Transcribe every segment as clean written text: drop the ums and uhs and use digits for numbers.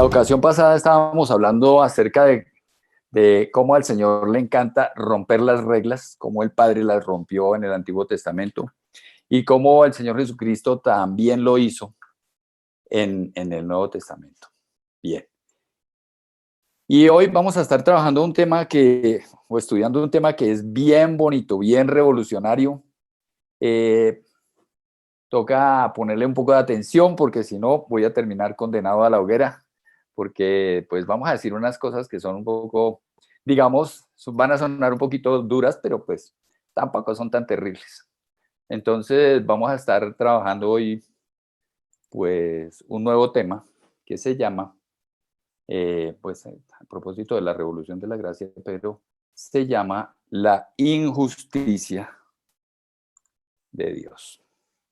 la ocasión pasada estábamos hablando acerca de cómo al Señor le encanta romper las reglas, cómo el Padre las rompió en el Antiguo Testamento y cómo el Señor Jesucristo también lo hizo en el Nuevo Testamento. Bien. Y hoy vamos a estar trabajando un tema o estudiando un tema que es bien bonito, bien revolucionario. Toca ponerle un poco de atención porque si no voy a terminar condenado a la hoguera, porque pues vamos a decir unas cosas que son un poco, digamos, van a sonar un poquito duras, pero pues tampoco son tan terribles. Entonces vamos a estar trabajando hoy pues un nuevo tema que se llama, pues a propósito de la revolución de la gracia, pero se llama la injusticia de Dios.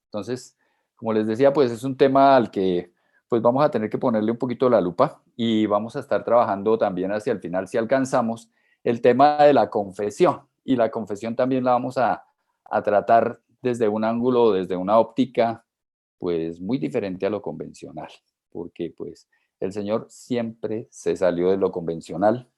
Entonces, como les decía, pues es un tema al que pues vamos a tener que ponerle un poquito la lupa y vamos a estar trabajando también hacia el final, si alcanzamos, el tema de la confesión. Y la confesión también la vamos a tratar desde un ángulo, desde una óptica, pues muy diferente a lo convencional, porque pues el Señor siempre se salió de lo convencional.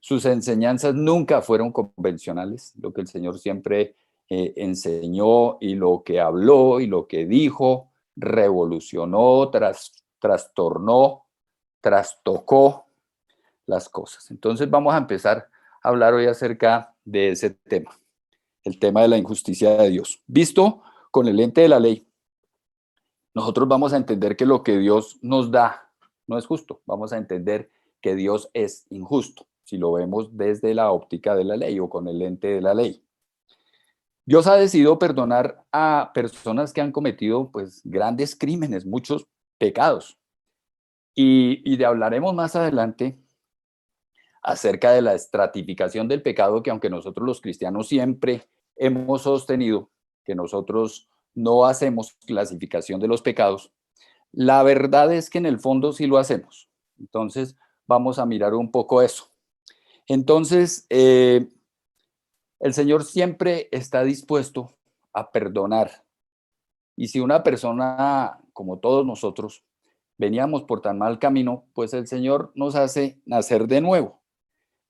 Sus enseñanzas nunca fueron convencionales, lo que el Señor siempre enseñó y lo que habló y lo que dijo revolucionó, trastornó, trastocó las cosas. Entonces vamos a empezar a hablar hoy acerca de ese tema, el tema de la injusticia de Dios. Visto con el lente de la ley, nosotros vamos a entender que lo que Dios nos da no es justo. Vamos a entender que Dios es injusto, si lo vemos desde la óptica de la ley o con el lente de la ley. Dios ha decidido perdonar a personas que han cometido pues grandes crímenes, muchos pecados. Y de hablaremos más adelante acerca de la estratificación del pecado, que aunque nosotros los cristianos siempre hemos sostenido que nosotros no hacemos clasificación de los pecados, la verdad es que en el fondo sí lo hacemos. Entonces vamos a mirar un poco eso. Entonces, el Señor siempre está dispuesto a perdonar. Y si una persona, como todos nosotros, veníamos por tan mal camino, pues el Señor nos hace nacer de nuevo.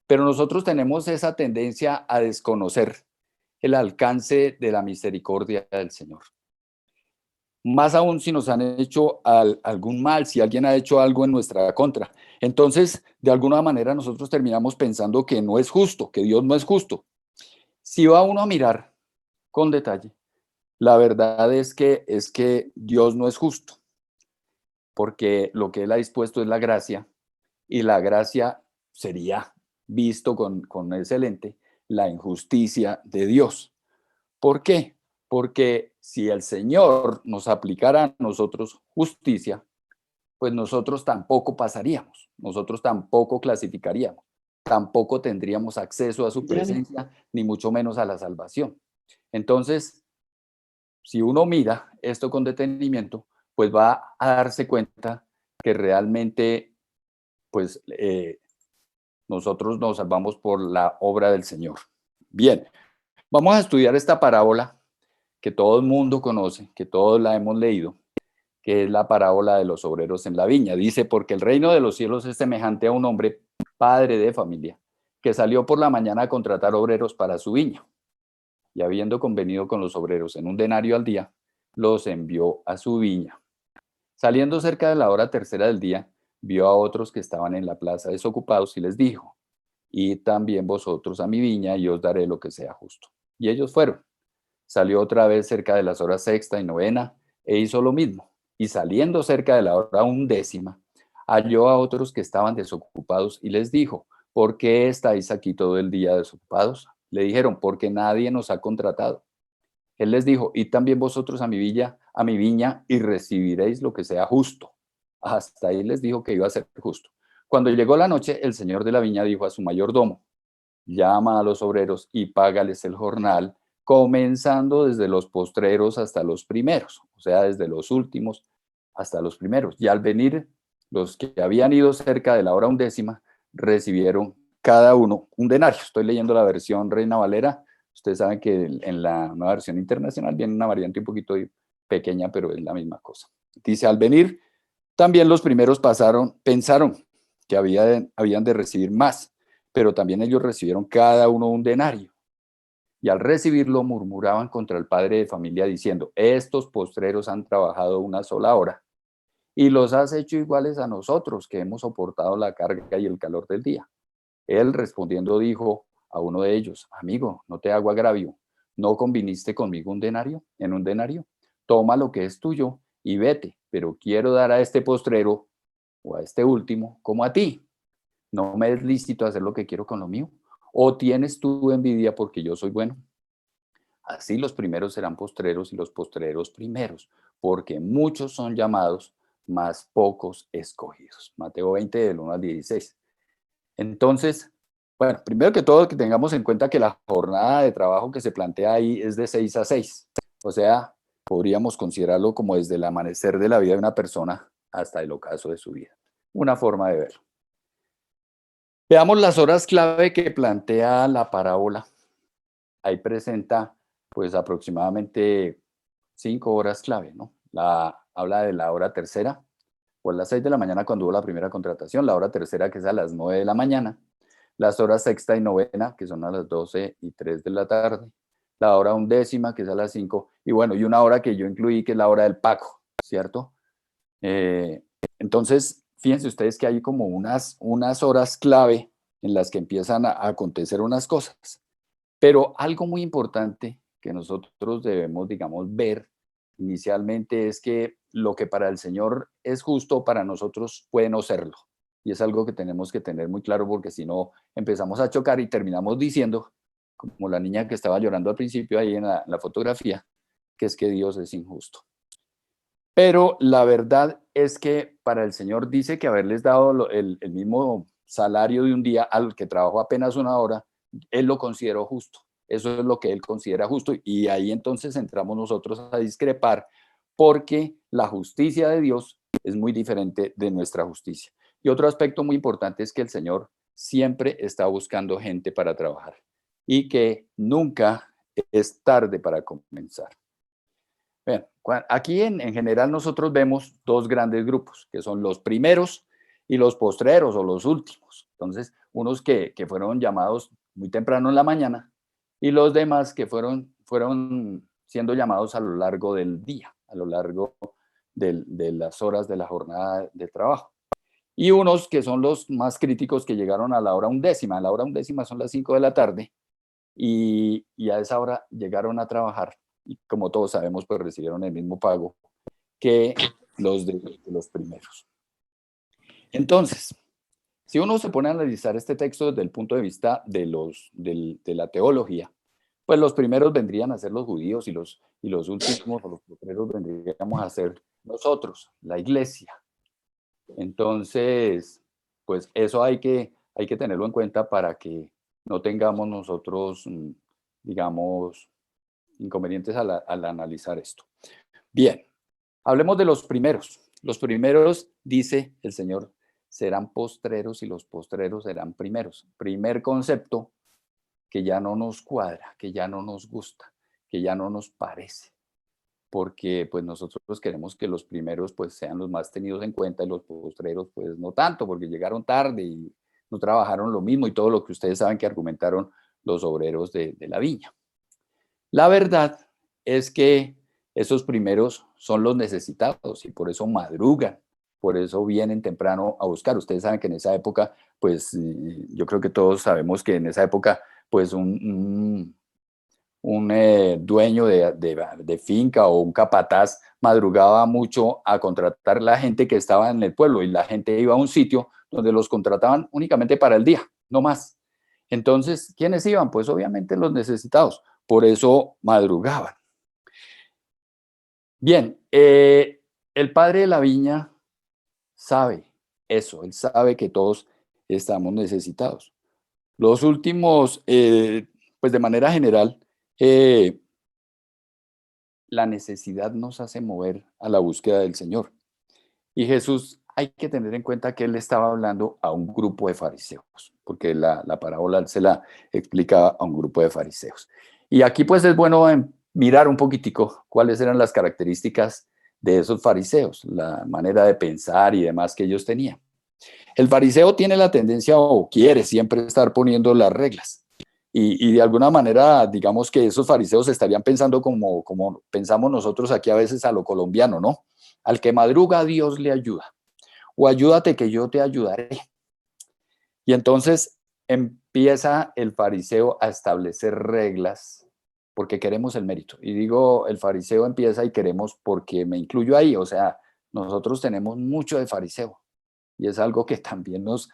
Pero nosotros tenemos esa tendencia a desconocer el alcance de la misericordia del Señor. Más aún si nos han hecho algún mal, si alguien ha hecho algo en nuestra contra. Entonces, de alguna manera nosotros terminamos pensando que no es justo, que Dios no es justo. Si va uno a mirar con detalle, la verdad es que Dios no es justo, porque lo que Él ha dispuesto es la gracia, y la gracia sería visto con excelente la injusticia de Dios. ¿Por qué? Porque si el Señor nos aplicara a nosotros justicia, pues nosotros tampoco pasaríamos, nosotros tampoco clasificaríamos, tampoco tendríamos acceso a su presencia, ni mucho menos a la salvación. Entonces, si uno mira esto con detenimiento, pues va a darse cuenta que realmente, pues, nosotros nos salvamos por la obra del Señor. Bien, vamos a estudiar esta parábola que todo el mundo conoce, que todos la hemos leído, que es la parábola de los obreros en la viña. Dice, porque el reino de los cielos es semejante a un hombre, padre de familia, que salió por la mañana a contratar obreros para su viña. Y habiendo convenido con los obreros en un denario al día, los envió a su viña. Saliendo cerca de la hora tercera del día, vio a otros que estaban en la plaza desocupados y les dijo, id también vosotros a mi viña y os daré lo que sea justo. Y ellos fueron. Salió otra vez cerca de las horas sexta y novena e hizo lo mismo. Y saliendo cerca de la hora undécima, halló a otros que estaban desocupados y les dijo, ¿por qué estáis aquí todo el día desocupados? Le dijeron, porque nadie nos ha contratado. Él les dijo, id también vosotros a mi viña y recibiréis lo que sea justo. Hasta ahí les dijo que iba a ser justo. Cuando llegó la noche, el señor de la viña dijo a su mayordomo, llama a los obreros y págales el jornal, comenzando desde los postreros hasta los primeros, o sea, desde los últimos hasta los primeros. Y al venir, los que habían ido cerca de la hora undécima recibieron cada uno un denario. Estoy leyendo la versión Reina Valera. Ustedes saben que en la nueva versión internacional viene una variante un poquito pequeña, pero es la misma cosa. Dice, al venir, También los primeros pensaron que habían de recibir más, pero también ellos recibieron cada uno un denario. Y al recibirlo murmuraban contra el padre de familia diciendo, estos postreros han trabajado una sola hora y los has hecho iguales a nosotros que hemos soportado la carga y el calor del día. Él respondiendo dijo a uno de ellos, amigo, no te hago agravio, ¿no conviniste conmigo en un denario? Toma lo que es tuyo y vete, pero quiero dar a este postrero o a este último como a ti. ¿No me es lícito hacer lo que quiero con lo mío? ¿O tienes tú envidia porque yo soy bueno? Así los primeros serán postreros y los postreros primeros, porque muchos son llamados, mas pocos escogidos. Mateo 20, del 1 al 16. Entonces, bueno, primero que todo, que tengamos en cuenta que la jornada de trabajo que se plantea ahí es de 6 a 6. O sea, podríamos considerarlo como desde el amanecer de la vida de una persona hasta el ocaso de su vida. Una forma de verlo. Veamos las horas clave que plantea la parábola. Ahí presenta pues aproximadamente 5 horas clave, ¿no? Habla de la hora tercera, o a las 6 de la mañana cuando hubo la primera contratación, la hora tercera que es a las 9 de la mañana, las horas sexta y novena que son a las 12 y 3 de la tarde, la hora undécima que es a las 5, y bueno, y una hora que yo incluí que es la hora del pago, ¿cierto? Eh, entonces, fíjense ustedes que hay como unas horas clave en las que empiezan a acontecer unas cosas. Pero algo muy importante que nosotros debemos, digamos, ver inicialmente es que lo que para el Señor es justo, para nosotros puede no serlo. Y es algo que tenemos que tener muy claro porque si no empezamos a chocar y terminamos diciendo, como la niña que estaba llorando al principio ahí en la fotografía, que es que Dios es injusto. Pero la verdad es que para el Señor dice que haberles dado el mismo salario de un día al que trabajó apenas una hora, Él lo consideró justo. Eso es lo que Él considera justo. Y ahí entonces entramos nosotros a discrepar porque la justicia de Dios es muy diferente de nuestra justicia. Y otro aspecto muy importante es que el Señor siempre está buscando gente para trabajar y que nunca es tarde para comenzar. Bueno, aquí en general nosotros vemos dos grandes grupos, que son los primeros y los postreros o los últimos. Entonces, unos que fueron llamados muy temprano en la mañana y los demás que fueron siendo llamados a lo largo del día, a lo largo de las horas de la jornada de trabajo. Y unos que son los más críticos que llegaron a la hora undécima. La hora undécima son las 5 de la tarde y a esa hora llegaron a trabajar y como todos sabemos, pues recibieron el mismo pago que los de los primeros. Entonces, si uno se pone a analizar este texto desde el punto de vista de la teología, pues los primeros vendrían a ser los judíos y los últimos o los postreros vendríamos a ser nosotros, la iglesia. Entonces, pues eso hay que tenerlo en cuenta para que no tengamos nosotros, digamos, inconvenientes al analizar esto. Bien, hablemos de los primeros. Los primeros, dice el Señor, serán postreros y los postreros serán primeros. Primer concepto que ya no nos cuadra, que ya no nos gusta, que ya no nos parece, porque pues nosotros queremos que los primeros pues sean los más tenidos en cuenta y los postreros pues no tanto, porque llegaron tarde y no trabajaron lo mismo y todo lo que ustedes saben que argumentaron los obreros de la viña. La verdad es que esos primeros son los necesitados y por eso madrugan, por eso vienen temprano a buscar. Ustedes saben que en esa época, pues yo creo que todos sabemos que en esa época, pues un dueño de finca o un capataz madrugaba mucho a contratar la gente que estaba en el pueblo y la gente iba a un sitio donde los contrataban únicamente para el día, no más. Entonces, ¿quiénes iban? Pues obviamente los necesitados, por eso madrugaban. Bien, el padre de la viña sabe eso, él sabe que todos estamos necesitados. Los últimos, pues de manera general, la necesidad nos hace mover a la búsqueda del Señor. Y Jesús, hay que tener en cuenta que él estaba hablando a un grupo de fariseos, porque la parábola se la explicaba a un grupo de fariseos. Y aquí pues es bueno mirar un poquitico cuáles eran las características de esos fariseos, la manera de pensar y demás que ellos tenían. El fariseo tiene la tendencia o quiere siempre estar poniendo las reglas. Y de alguna manera, digamos que esos fariseos estarían pensando como pensamos nosotros aquí a veces a lo colombiano, ¿no? Al que madruga, Dios le ayuda. O ayúdate que yo te ayudaré. Y entonces empieza el fariseo a establecer reglas porque queremos el mérito. Y digo, el fariseo empieza y queremos porque me incluyo ahí. O sea, nosotros tenemos mucho de fariseo y es algo que también nos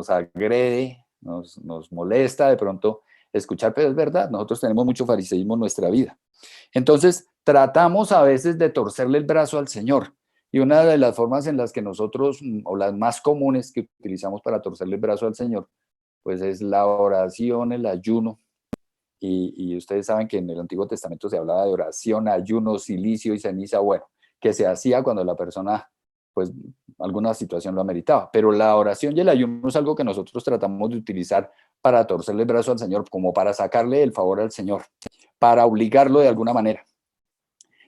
agrede, nos molesta de pronto escuchar, pero es verdad, nosotros tenemos mucho fariseísmo en nuestra vida. Entonces, tratamos a veces de torcerle el brazo al Señor. Y una de las formas en las que nosotros, o las más comunes que utilizamos para torcerle el brazo al Señor, pues es la oración, el ayuno. Y ustedes saben que en el Antiguo Testamento se hablaba de oración, ayuno, silicio y ceniza, bueno, que se hacía cuando la persona, pues, alguna situación lo ameritaba. Pero la oración y el ayuno es algo que nosotros tratamos de utilizar para torcerle el brazo al Señor, como para sacarle el favor al Señor, para obligarlo de alguna manera.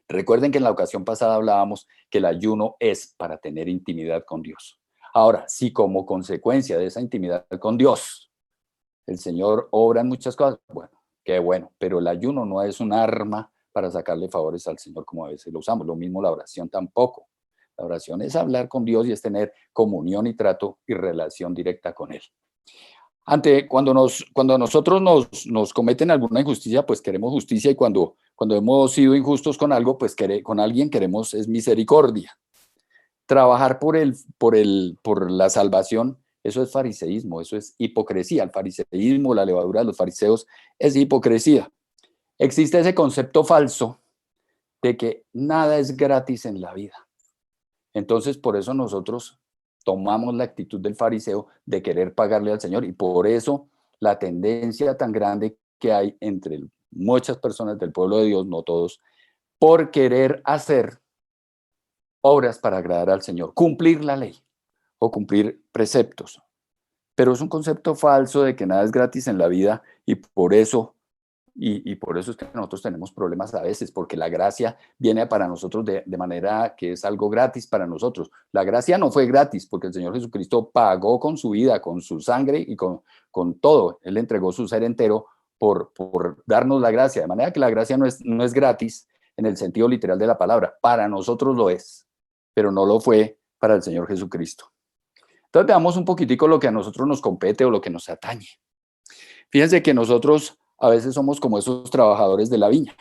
Recuerden que en la ocasión pasada hablábamos que el ayuno es para tener intimidad con Dios. Ahora, si como consecuencia de esa intimidad con Dios, el Señor obra en muchas cosas, bueno, qué bueno, pero el ayuno no es un arma para sacarle favores al Señor como a veces lo usamos. Lo mismo la oración tampoco. La oración es hablar con Dios y es tener comunión y trato y relación directa con Él. Cuando nosotros nos cometen alguna injusticia, pues queremos justicia y cuando hemos sido injustos con algo, pues con alguien queremos es misericordia. Trabajar por la salvación, eso es fariseísmo, eso es hipocresía. El fariseísmo, la levadura de los fariseos es hipocresía. Existe ese concepto falso de que nada es gratis en la vida. Entonces, por eso nosotros tomamos la actitud del fariseo de querer pagarle al Señor y por eso la tendencia tan grande que hay entre muchas personas del pueblo de Dios, no todos, por querer hacer obras para agradar al Señor, cumplir la ley o cumplir preceptos. Pero es un concepto falso de que nada es gratis en la vida y por eso por eso es que nosotros tenemos problemas a veces, porque la gracia viene para nosotros de manera que es algo gratis para nosotros. La gracia no fue gratis, porque el Señor Jesucristo pagó con su vida, con su sangre y con todo. Él entregó su ser entero por darnos la gracia, de manera que la gracia no es gratis en el sentido literal de la palabra. Para nosotros lo es, pero no lo fue para el Señor Jesucristo. Entonces veamos un poquitico lo que a nosotros nos compete o lo que nos atañe. Fíjense que nosotros a veces somos como esos trabajadores de la viña.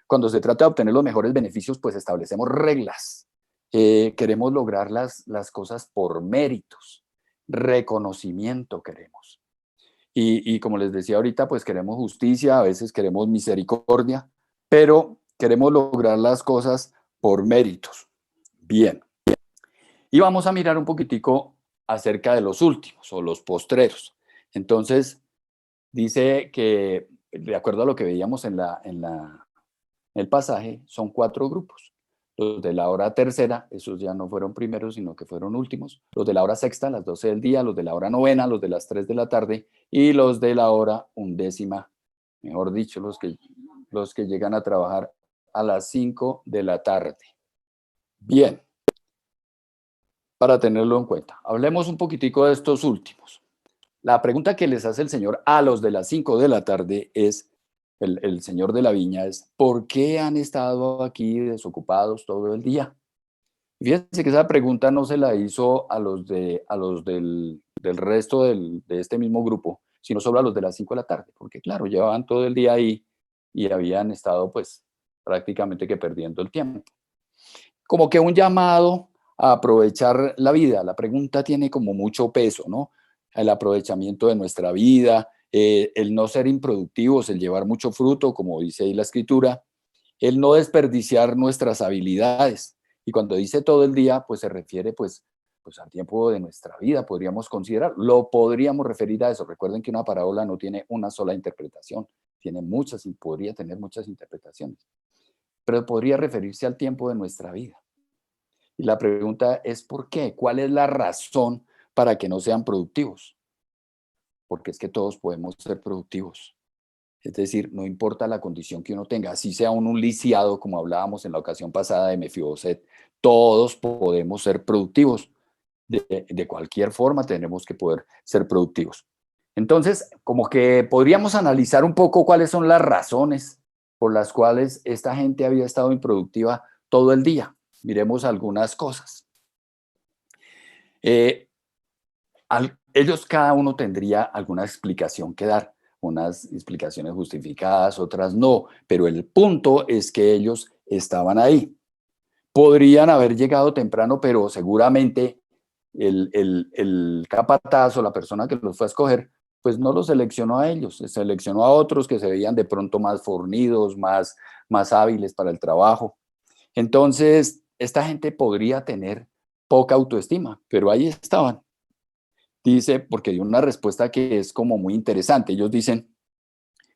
Cuando se trata de obtener los mejores beneficios, pues establecemos reglas. Queremos lograr las cosas por méritos, reconocimiento queremos. Y como les decía ahorita, pues queremos justicia, a veces queremos misericordia, pero queremos lograr las cosas por méritos. Bien. Y vamos a mirar un poquitico acerca de los últimos o los postreros. Entonces, dice que, de acuerdo a lo que veíamos en el pasaje, son 4 grupos. Los de la hora tercera, esos ya no fueron primeros, sino que fueron últimos. Los de la hora sexta, a las 12 del día, los de la hora novena, los de las 3 de la tarde y los de la hora undécima, mejor dicho, los que llegan a trabajar a las 5 de la tarde. Bien, para tenerlo en cuenta. Hablemos un poquitico de estos últimos. La pregunta que les hace el Señor a los de las 5 de la tarde es, el Señor de la viña es, ¿por qué han estado aquí desocupados todo el día? Y fíjense que esa pregunta no se la hizo a los del resto de este mismo grupo, sino solo a los de las 5 de la tarde, porque claro, llevaban todo el día ahí y habían estado pues prácticamente que perdiendo el tiempo. Como que un llamado a aprovechar la vida. La pregunta tiene como mucho peso, ¿no? El aprovechamiento de nuestra vida, el no ser improductivos, el llevar mucho fruto, como dice ahí la escritura, el no desperdiciar nuestras habilidades. Y cuando dice todo el día, pues se refiere pues al tiempo de nuestra vida, podríamos considerar, lo podríamos referir a eso. Recuerden que una parábola no tiene una sola interpretación, tiene muchas y podría tener muchas interpretaciones, pero podría referirse al tiempo de nuestra vida. Y la pregunta es ¿por qué? ¿Cuál es la razón para que no sean productivos? Porque es que todos podemos ser productivos. Es decir, no importa la condición que uno tenga, así sea un lisiado, como hablábamos en la ocasión pasada de Mefiboset, todos podemos ser productivos. De cualquier forma tenemos que poder ser productivos. Entonces, como que podríamos analizar un poco cuáles son las razones por las cuales esta gente había estado improductiva todo el día. Miremos algunas cosas. Eh, Ellos cada uno tendría alguna explicación que dar, unas explicaciones justificadas, otras no, pero el punto es que ellos estaban ahí. Podrían haber llegado temprano, pero seguramente el capataz o la persona que los fue a escoger, pues no los seleccionó a ellos, seleccionó a otros que se veían de pronto más fornidos, más hábiles para el trabajo. Entonces, esta gente podría tener poca autoestima, pero ahí estaban. Dice, porque dio una respuesta que es como muy interesante. Ellos dicen,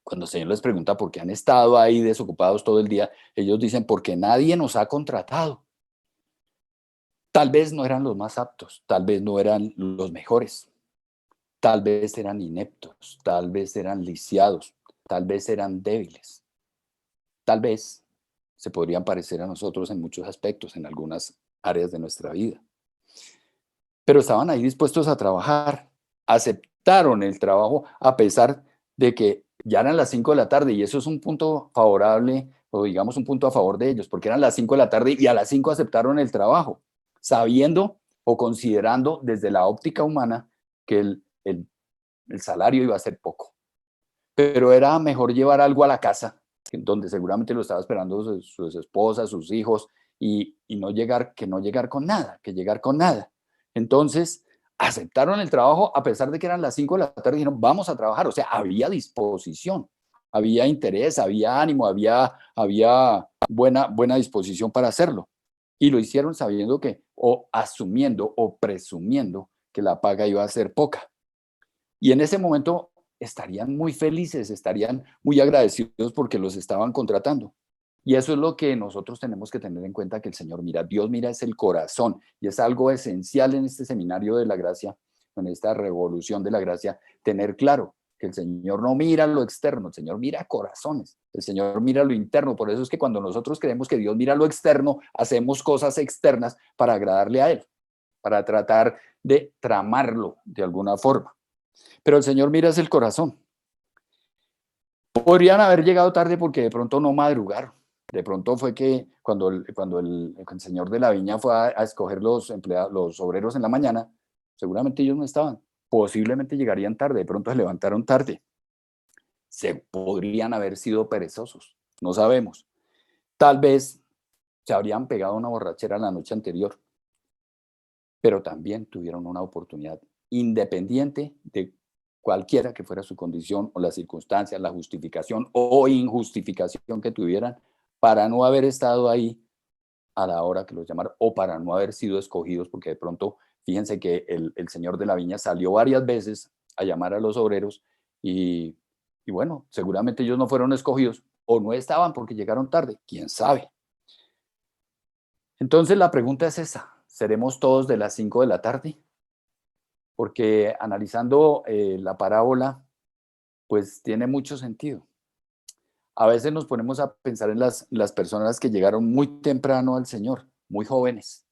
cuando el Señor les pregunta por qué han estado ahí desocupados todo el día, ellos dicen, porque nadie nos ha contratado. Tal vez no eran los más aptos, tal vez no eran los mejores, tal vez eran ineptos, tal vez eran lisiados, tal vez eran débiles, tal vez se podrían parecer a nosotros en muchos aspectos, en algunas áreas de nuestra vida. Pero estaban ahí dispuestos a trabajar, aceptaron el trabajo a pesar de que ya eran las 5 de la tarde y eso es un punto favorable o digamos un punto a favor de ellos, porque eran las 5 de la tarde y a las 5 aceptaron el trabajo, sabiendo o considerando desde la óptica humana que el salario iba a ser poco. Pero era mejor llevar algo a la casa, donde seguramente lo estaba esperando sus esposas, sus hijos, y no llegar, que no llegar con nada, que llegar con nada. Entonces, aceptaron el trabajo a pesar de que eran las 5 de la tarde y dijeron, vamos a trabajar. O sea, había disposición, había interés, había ánimo, había buena disposición para hacerlo. Y lo hicieron sabiendo que, o asumiendo o presumiendo que la paga iba a ser poca. Y en ese momento estarían muy felices, estarían muy agradecidos porque los estaban contratando. Y eso es lo que nosotros tenemos que tener en cuenta, que el Señor mira. Dios mira es el corazón y es algo esencial en este seminario de la gracia, en esta revolución de la gracia, tener claro que el Señor no mira lo externo, el Señor mira corazones, el Señor mira lo interno. Por eso es que cuando nosotros creemos que Dios mira lo externo, hacemos cosas externas para agradarle a Él, para tratar de tramarlo de alguna forma. Pero el Señor mira es el corazón. Podrían haber llegado tarde porque de pronto no madrugaron. De pronto fue que cuando el señor de la viña fue a escoger los empleados, los obreros en la mañana, seguramente ellos no estaban. Posiblemente llegarían tarde, de pronto se levantaron tarde. Se podrían haber sido perezosos, no sabemos. Tal vez se habrían pegado una borrachera la noche anterior, pero también tuvieron una oportunidad independiente de cualquiera que fuera su condición o las circunstancias, la justificación o injustificación que tuvieran para no haber estado ahí a la hora que los llamaron o para no haber sido escogidos, porque de pronto, fíjense que el señor de la viña salió varias veces a llamar a los obreros y bueno, seguramente ellos no fueron escogidos o no estaban porque llegaron tarde, quién sabe. Entonces la pregunta es esa, ¿seremos todos de las 5 de la tarde? Porque analizando la parábola, pues tiene mucho sentido. A veces nos ponemos a pensar en las personas que llegaron muy temprano al Señor, muy jóvenes,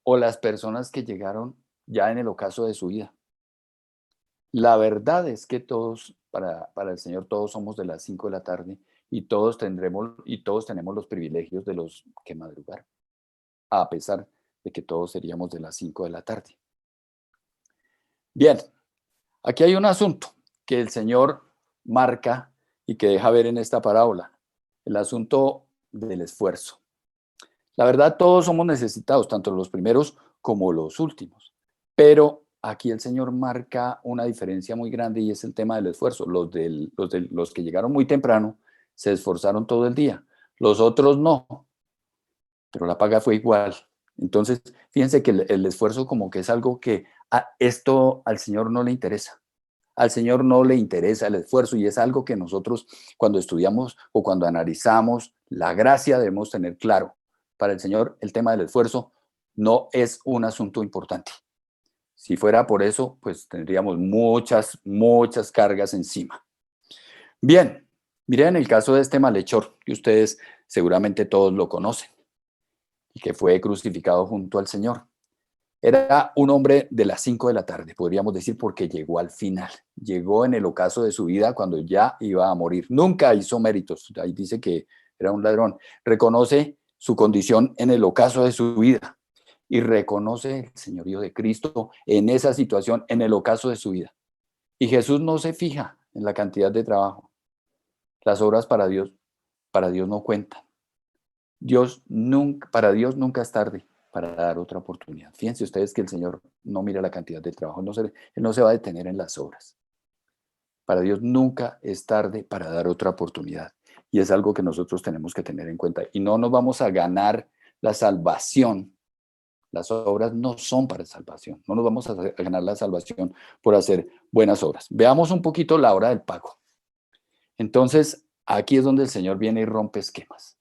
o las personas que llegaron ya en el ocaso de su vida. La verdad es que todos, para el Señor, todos somos de las 5 de la tarde y todos tenemos los privilegios de los que madrugaron, a pesar de que todos seríamos de las 5 de la tarde. Bien, aquí hay un asunto que el Señor marca y que deja ver en esta parábola, el asunto del esfuerzo. La verdad, todos somos necesitados, tanto los primeros como los últimos, pero aquí el Señor marca una diferencia muy grande y es el tema del esfuerzo. Los que llegaron muy temprano se esforzaron todo el día, los otros no, pero la paga fue igual. Entonces, fíjense que el esfuerzo como que es algo que esto al Señor no le interesa. Al Señor no le interesa el esfuerzo y es algo que nosotros cuando estudiamos o cuando analizamos la gracia debemos tener claro. Para el Señor el tema del esfuerzo no es un asunto importante. Si fuera por eso, pues tendríamos muchas cargas encima. Bien, miren el caso de este malhechor, que ustedes seguramente todos lo conocen, y que fue crucificado junto al Señor. Era un hombre de las 5 de la tarde, podríamos decir, porque llegó al final. Llegó en el ocaso de su vida cuando ya iba a morir. Nunca hizo méritos. Ahí dice que era un ladrón. Reconoce su condición en el ocaso de su vida y reconoce el señorío de Cristo en esa situación, en el ocaso de su vida. Y Jesús no se fija en la cantidad de trabajo. Las obras para Dios no cuentan. Para Dios nunca es tarde para dar otra oportunidad. Fíjense ustedes que el Señor no mira la cantidad de trabajo, Él no se va a detener en las obras. Para Dios nunca es tarde para dar otra oportunidad. Y es algo que nosotros tenemos que tener en cuenta. Y no nos vamos a ganar la salvación. Las obras no son para salvación. No nos vamos a ganar la salvación por hacer buenas obras. Veamos un poquito la hora del pago. Entonces, aquí es donde el Señor viene y rompe esquemas.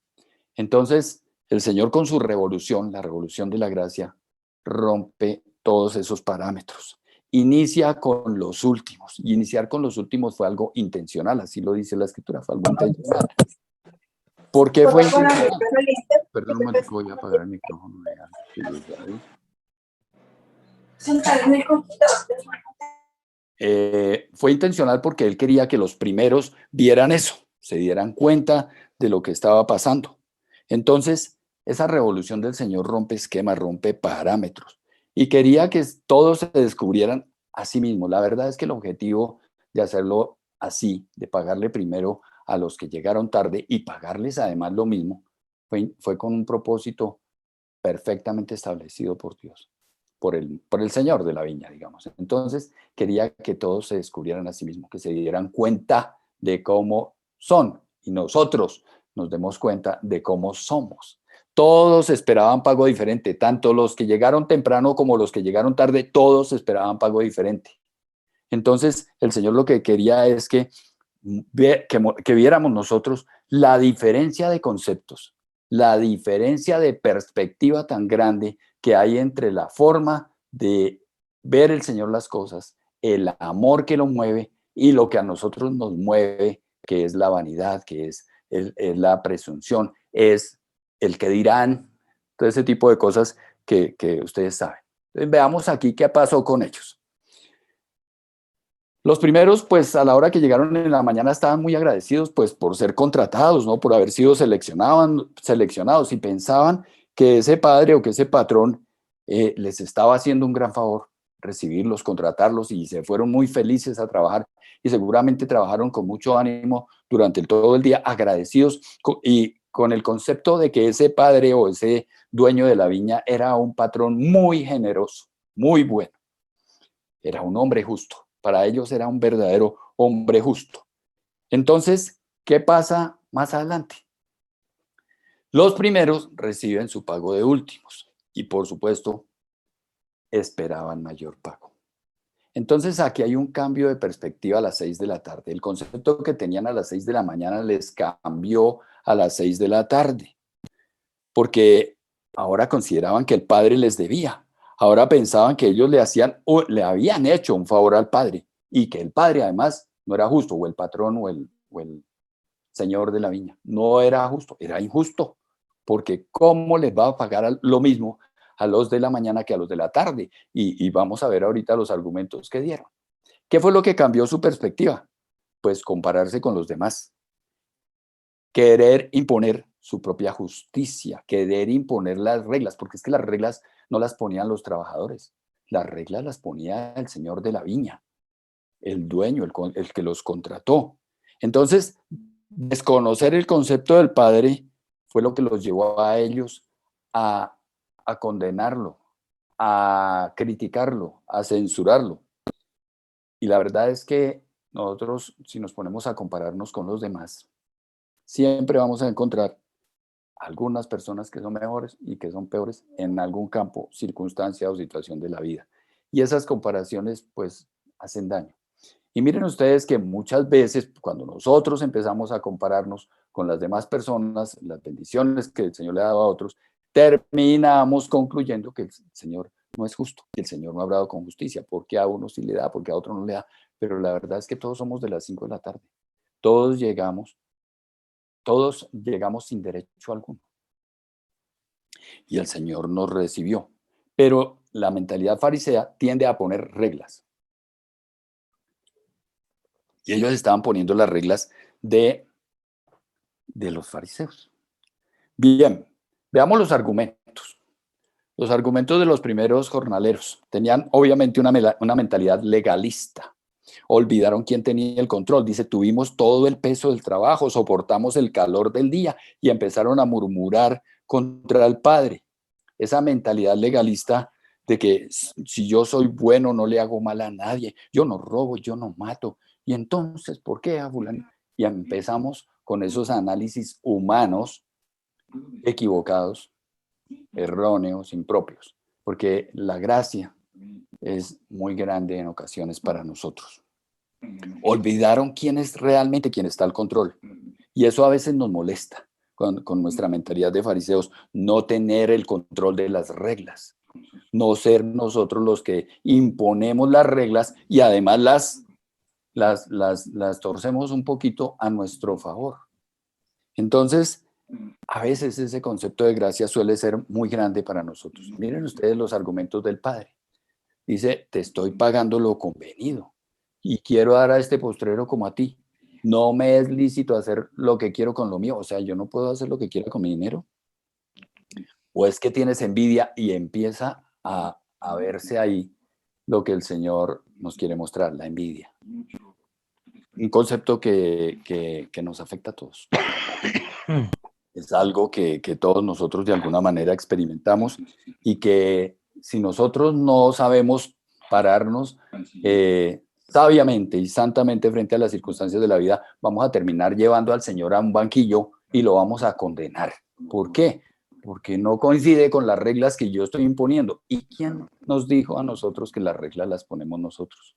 Entonces, el Señor con su revolución, la revolución de la gracia, rompe todos esos parámetros. Inicia con los últimos. Y iniciar con los últimos fue algo intencional, así lo dice la Escritura, fue algo intencional. ¿Por qué fue intencional? Perdón un momento, voy a apagar el micrófono. Fue intencional porque él quería que los primeros vieran eso, se dieran cuenta de lo que estaba pasando. Entonces, esa revolución del Señor rompe esquemas, rompe parámetros y quería que todos se descubrieran a sí mismos. La verdad es que el objetivo de hacerlo así, de pagarle primero a los que llegaron tarde y pagarles además lo mismo, fue con un propósito perfectamente establecido por Dios, por el Señor de la viña, digamos. Entonces, quería que todos se descubrieran a sí mismos, que se dieran cuenta de cómo son y nosotros nos demos cuenta de cómo somos. Todos esperaban pago diferente, tanto los que llegaron temprano como los que llegaron tarde, todos esperaban pago diferente. Entonces, el Señor lo que quería es que viéramos nosotros la diferencia de conceptos, la diferencia de perspectiva tan grande que hay entre la forma de ver el Señor las cosas, el amor que lo mueve y lo que a nosotros nos mueve, que es la vanidad, que es la presunción, es el que dirán, todo ese tipo de cosas que ustedes saben. Entonces, veamos aquí qué pasó con ellos. Los primeros, pues a la hora que llegaron en la mañana estaban muy agradecidos, pues por ser contratados, ¿no? Por haber sido seleccionados y pensaban que ese padre o que ese patrón les estaba haciendo un gran favor, recibirlos, contratarlos y se fueron muy felices a trabajar y seguramente trabajaron con mucho ánimo durante todo el día, agradecidos y con el concepto de que ese padre o ese dueño de la viña era un patrón muy generoso, muy bueno, era un hombre justo. Para ellos era un verdadero hombre justo. Entonces, ¿qué pasa más adelante? Los primeros reciben su pago de últimos y, por supuesto, esperaban mayor pago. Entonces, aquí hay un cambio de perspectiva a las 6 de la tarde. El concepto que tenían a las 6 de la mañana les cambió a las 6 de la tarde, porque ahora consideraban que el padre les debía. Ahora pensaban que ellos le habían hecho un favor al padre y que el padre además no era justo, o el patrón o el señor de la viña. No era justo, era injusto, porque ¿cómo les va a pagar lo mismo a los de la mañana que a los de la tarde? Y vamos a ver ahorita los argumentos que dieron. ¿Qué fue lo que cambió su perspectiva? Pues compararse con los demás, querer imponer su propia justicia, querer imponer las reglas, porque es que las reglas no las ponían los trabajadores, las reglas las ponía el señor de la viña, el dueño, el que los contrató. Entonces, desconocer el concepto del Padre fue lo que los llevó a ellos a, a condenarlo, a criticarlo, a censurarlo. Y la verdad es que nosotros, si nos ponemos a compararnos con los demás, siempre vamos a encontrar algunas personas que son mejores y que son peores en algún campo, circunstancia o situación de la vida. Y esas comparaciones pues hacen daño. Y miren ustedes que muchas veces cuando nosotros empezamos a compararnos con las demás personas, las bendiciones que el Señor le ha dado a otros, terminamos concluyendo que el Señor no es justo, que el Señor no ha obrado con justicia, porque a uno sí le da, porque a otro no le da. Pero la verdad es que todos somos de las 5 de la tarde. todos llegamos sin derecho alguno. Y el Señor nos recibió. Pero la mentalidad farisea tiende a poner reglas. Y ellos estaban poniendo las reglas de los fariseos. Bien, veamos los argumentos. Los argumentos de los primeros jornaleros tenían obviamente una mentalidad legalista. Olvidaron quién tenía el control. Dice, tuvimos todo el peso del trabajo, soportamos el calor del día y empezaron a murmurar contra el Padre. Esa mentalidad legalista de que si yo soy bueno no le hago mal a nadie, yo no robo, yo no mato. Y entonces, ¿por qué a fulano? Y empezamos con esos análisis humanos equivocados, erróneos, impropios, porque la gracia es muy grande en ocasiones para nosotros. Olvidaron quién es realmente quien está al control. Y eso a veces nos molesta con nuestra mentalidad de fariseos, no tener el control de las reglas, no ser nosotros los que imponemos las reglas y además las torcemos un poquito a nuestro favor. Entonces, a veces ese concepto de gracia suele ser muy grande para nosotros. Miren ustedes los argumentos del Padre. Dice, te estoy pagando lo convenido y quiero dar a este postrero como a ti. No me es lícito hacer lo que quiero con lo mío. O sea, yo no puedo hacer lo que quiera con mi dinero. O es que tienes envidia y empieza a verse ahí lo que el Señor nos quiere mostrar, la envidia. Un concepto que nos afecta a todos. Es algo que todos nosotros de alguna manera experimentamos y que si nosotros no sabemos pararnos sabiamente y santamente frente a las circunstancias de la vida, vamos a terminar llevando al Señor a un banquillo y lo vamos a condenar. ¿Por qué? Porque no coincide con las reglas que yo estoy imponiendo. ¿Y quién nos dijo a nosotros que las reglas las ponemos nosotros?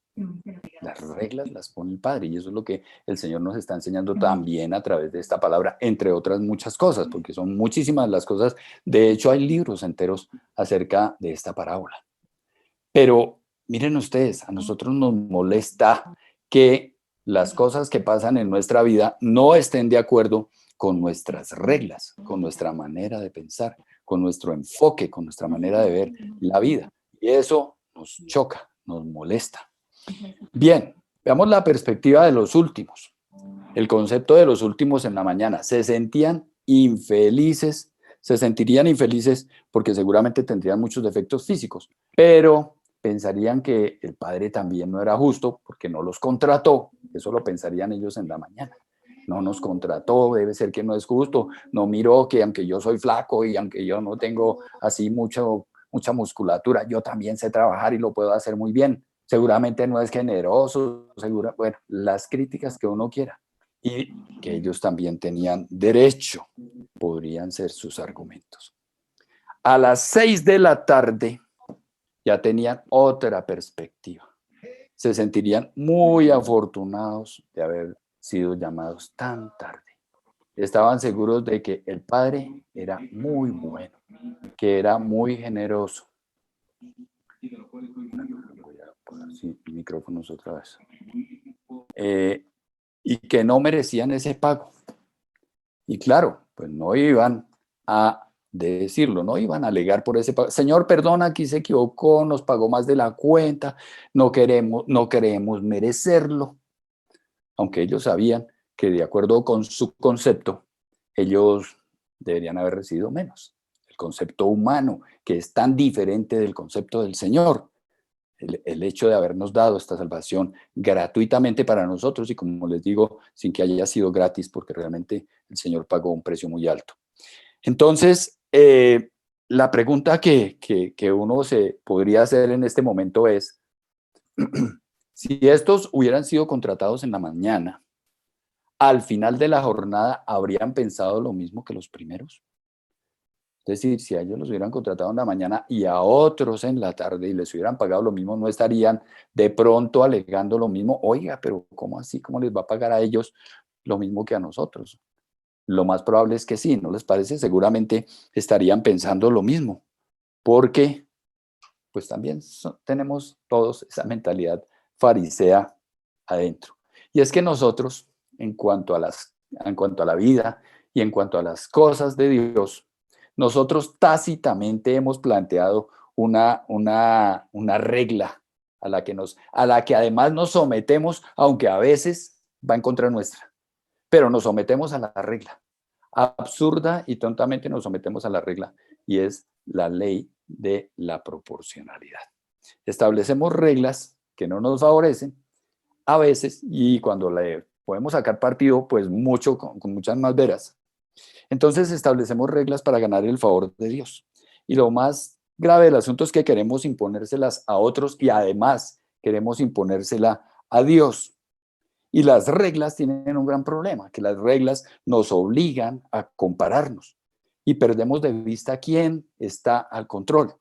Las reglas las pone el Padre y eso es lo que el Señor nos está enseñando también a través de esta palabra, entre otras muchas cosas, porque son muchísimas las cosas. De hecho, hay libros enteros acerca de esta parábola. Pero miren ustedes, a nosotros nos molesta que las cosas que pasan en nuestra vida no estén de acuerdo con nuestras reglas, con nuestra manera de pensar, con nuestro enfoque, con nuestra manera de ver la vida. Y eso nos choca, nos molesta. Bien, veamos la perspectiva de los últimos. El concepto de los últimos en la mañana. Se sentirían infelices porque seguramente tendrían muchos defectos físicos, pero pensarían que el Padre también no era justo porque no los contrató. Eso lo pensarían ellos en la mañana. No nos contrató, debe ser que no es justo. No miró que aunque yo soy flaco y aunque yo no tengo así mucha musculatura, yo también sé trabajar y lo puedo hacer muy bien. Seguramente no es generoso, bueno, las críticas que uno quiera. Y que ellos también tenían derecho, podrían ser sus argumentos. A las 6 de la tarde ya tenían otra perspectiva. Se sentirían muy afortunados de haber sido llamados tan tarde. Estaban seguros de que el Padre era muy bueno, que era muy generoso. Voy a poner micrófonos otra vez. Y que no merecían ese pago. Y claro, pues no iban a decirlo, no iban a alegar por ese pago. Señor, perdona, aquí se equivocó, nos pagó más de la cuenta, no queremos merecerlo. Aunque ellos sabían que de acuerdo con su concepto, ellos deberían haber recibido menos. El concepto humano, que es tan diferente del concepto del Señor. El hecho de habernos dado esta salvación gratuitamente para nosotros y, como les digo, sin que haya sido gratis, porque realmente el Señor pagó un precio muy alto. Entonces, la pregunta que uno se podría hacer en este momento es, si estos hubieran sido contratados en la mañana, al final de la jornada, ¿habrían pensado lo mismo que los primeros? Es decir, si a ellos los hubieran contratado en la mañana y a otros en la tarde y les hubieran pagado lo mismo, no estarían de pronto alegando lo mismo. Oiga, pero ¿cómo así? ¿Cómo les va a pagar a ellos lo mismo que a nosotros? Lo más probable es que sí, ¿no les parece? Seguramente estarían pensando lo mismo, porque pues también tenemos todos esa mentalidad farisea adentro. Y es que nosotros en cuanto a la vida y en cuanto a las cosas de Dios, nosotros tácitamente hemos planteado una regla a la que además nos sometemos, aunque a veces va en contra nuestra, pero nos sometemos a la regla. Absurda y tontamente nos sometemos a la regla, y es la ley de la proporcionalidad. Establecemos reglas que no nos favorecen a veces, y cuando le podemos sacar partido, pues mucho, con muchas más veras. Entonces establecemos reglas para ganar el favor de Dios. Y lo más grave del asunto es que queremos imponérselas a otros y además queremos imponérsela a Dios. Y las reglas tienen un gran problema, que las reglas nos obligan a compararnos y perdemos de vista quién está al control.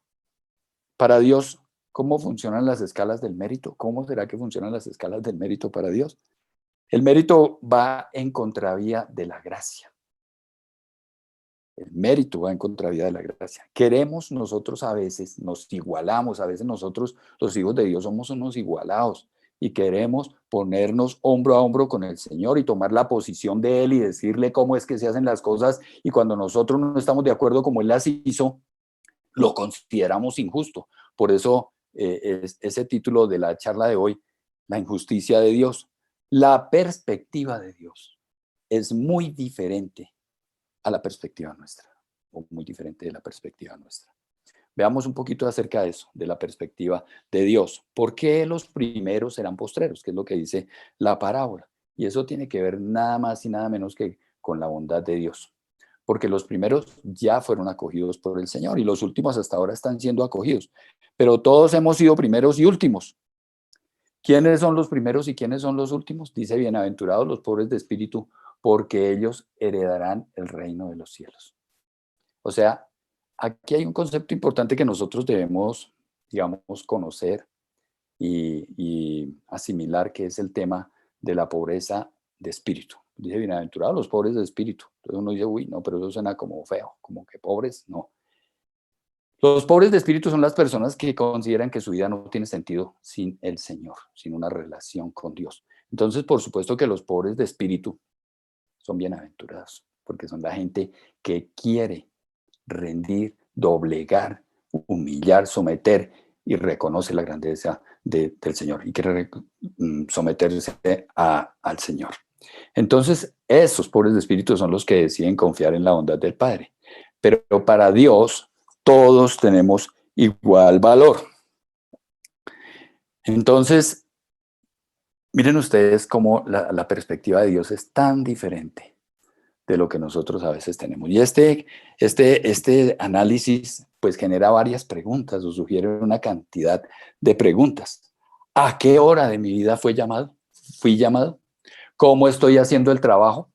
Para Dios, ¿cómo funcionan las escalas del mérito? ¿Cómo será que funcionan las escalas del mérito para Dios? El mérito va en contravía de la gracia. El mérito va en contravía de la gracia. Queremos nosotros a veces, nos igualamos, a veces nosotros, los hijos de Dios, somos unos igualados y queremos ponernos hombro a hombro con el Señor y tomar la posición de Él y decirle cómo es que se hacen las cosas, y cuando nosotros no estamos de acuerdo como Él las hizo, lo consideramos injusto. Por eso ese título de la charla de hoy, la injusticia de Dios. La perspectiva de Dios es muy diferente a la perspectiva nuestra, o muy diferente de la perspectiva nuestra. Veamos un poquito acerca de eso, de la perspectiva de Dios. ¿Por qué los primeros serán postreros? Que es lo que dice la parábola. Y eso tiene que ver nada más y nada menos que con la bondad de Dios. Porque los primeros ya fueron acogidos por el Señor y los últimos hasta ahora están siendo acogidos. Pero todos hemos sido primeros y últimos. ¿Quiénes son los primeros y quiénes son los últimos? Dice: bienaventurados los pobres de espíritu, porque ellos heredarán el reino de los cielos. O sea, aquí hay un concepto importante que nosotros debemos, digamos, conocer y asimilar, que es el tema de la pobreza de espíritu. Dice: bienaventurados los pobres de espíritu. Entonces uno dice: uy, no, pero eso suena como feo, como que pobres, no. Los pobres de espíritu son las personas que consideran que su vida no tiene sentido sin el Señor, sin una relación con Dios. Entonces, por supuesto que los pobres de espíritu son bienaventurados, porque son la gente que quiere rendir, doblegar, humillar, someter, y reconoce la grandeza del Señor y quiere someterse al Señor. Entonces, esos pobres de espíritu son los que deciden confiar en la bondad del Padre. Pero para Dios, todos tenemos igual valor. Entonces, miren ustedes cómo la perspectiva de Dios es tan diferente de lo que nosotros a veces tenemos. Y este análisis pues genera varias preguntas, o sugiere una cantidad de preguntas. ¿A qué hora de mi vida fui llamado? ¿Cómo estoy haciendo el trabajo?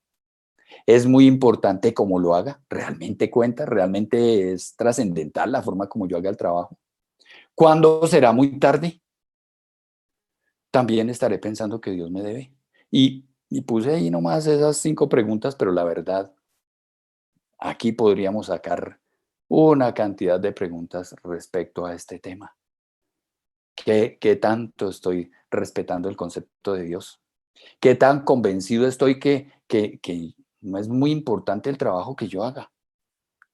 ¿Es muy importante cómo lo haga? ¿Realmente cuenta? ¿Realmente es trascendental la forma como yo haga el trabajo? ¿Cuándo será muy tarde? También estaré pensando que Dios me debe. Y puse ahí nomás esas 5 preguntas, pero la verdad, aquí podríamos sacar una cantidad de preguntas respecto a este tema. ¿Qué tanto estoy respetando el concepto de Dios? ¿Qué tan convencido estoy que no es muy importante el trabajo que yo haga?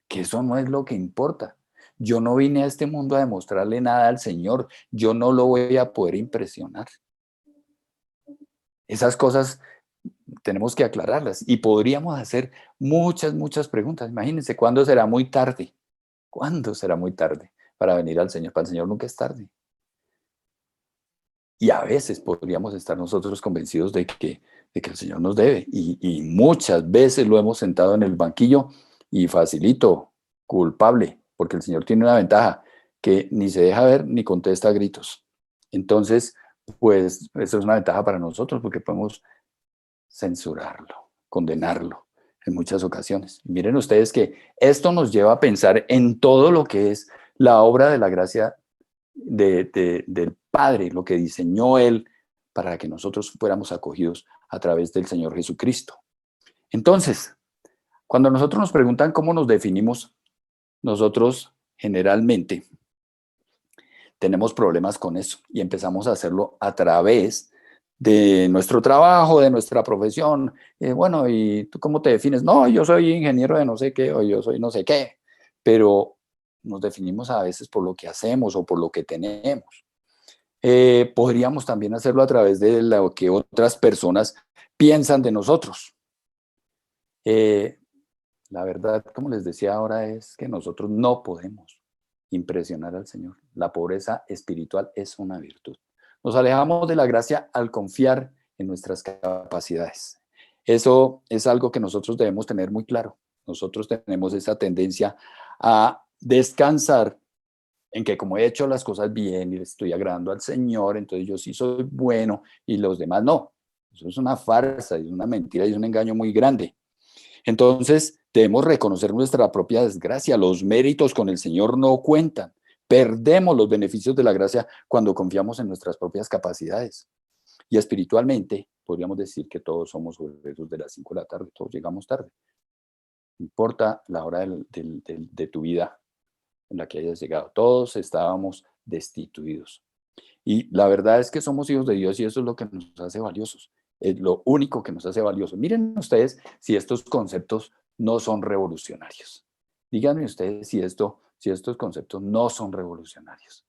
Que eso no es lo que importa. Yo no vine a este mundo a demostrarle nada al Señor. Yo no lo voy a poder impresionar. Esas cosas tenemos que aclararlas y podríamos hacer muchas preguntas. Imagínense, ¿cuándo será muy tarde? ¿Cuándo será muy tarde para venir al Señor? Para el Señor nunca es tarde. Y a veces podríamos estar nosotros convencidos de que el Señor nos debe. Y muchas veces lo hemos sentado en el banquillo y facilito, culpable, porque el Señor tiene una ventaja, que ni se deja ver ni contesta a gritos. Entonces, pues eso es una ventaja para nosotros, porque podemos censurarlo, condenarlo en muchas ocasiones. Miren ustedes que esto nos lleva a pensar en todo lo que es la obra de la gracia del Padre, lo que diseñó Él para que nosotros fuéramos acogidos a través del Señor Jesucristo. Entonces, cuando nosotros nos preguntan cómo nos definimos, nosotros generalmente tenemos problemas con eso y empezamos a hacerlo a través de nuestro trabajo, de nuestra profesión. Bueno, ¿y tú cómo te defines? No, yo soy ingeniero de no sé qué o yo soy no sé qué, pero nos definimos a veces por lo que hacemos o por lo que tenemos. Podríamos también hacerlo a través de lo que otras personas piensan de nosotros. Eh, la verdad, como les decía ahora, es que nosotros no podemos impresionar al Señor. La pobreza espiritual es una virtud. Nos alejamos de la gracia al confiar en nuestras capacidades. Eso es algo que nosotros debemos tener muy claro. Nosotros tenemos esa tendencia a descansar en que como he hecho las cosas bien y le estoy agradando al Señor, entonces yo sí soy bueno y los demás no. Eso es una farsa, es una mentira y es un engaño muy grande. Entonces, debemos reconocer nuestra propia desgracia. Los méritos con el Señor no cuentan. Perdemos los beneficios de la gracia cuando confiamos en nuestras propias capacidades. Y espiritualmente, podríamos decir que todos somos obreros de las 5 de la tarde, todos llegamos tarde. No importa la hora de tu vida en la que hayas llegado, todos estábamos destituidos. Y la verdad es que somos hijos de Dios y eso es lo que nos hace valiosos. Es lo único que nos hace valiosos. Miren ustedes si estos conceptos no son revolucionarios. Díganme ustedes si estos conceptos no son revolucionarios.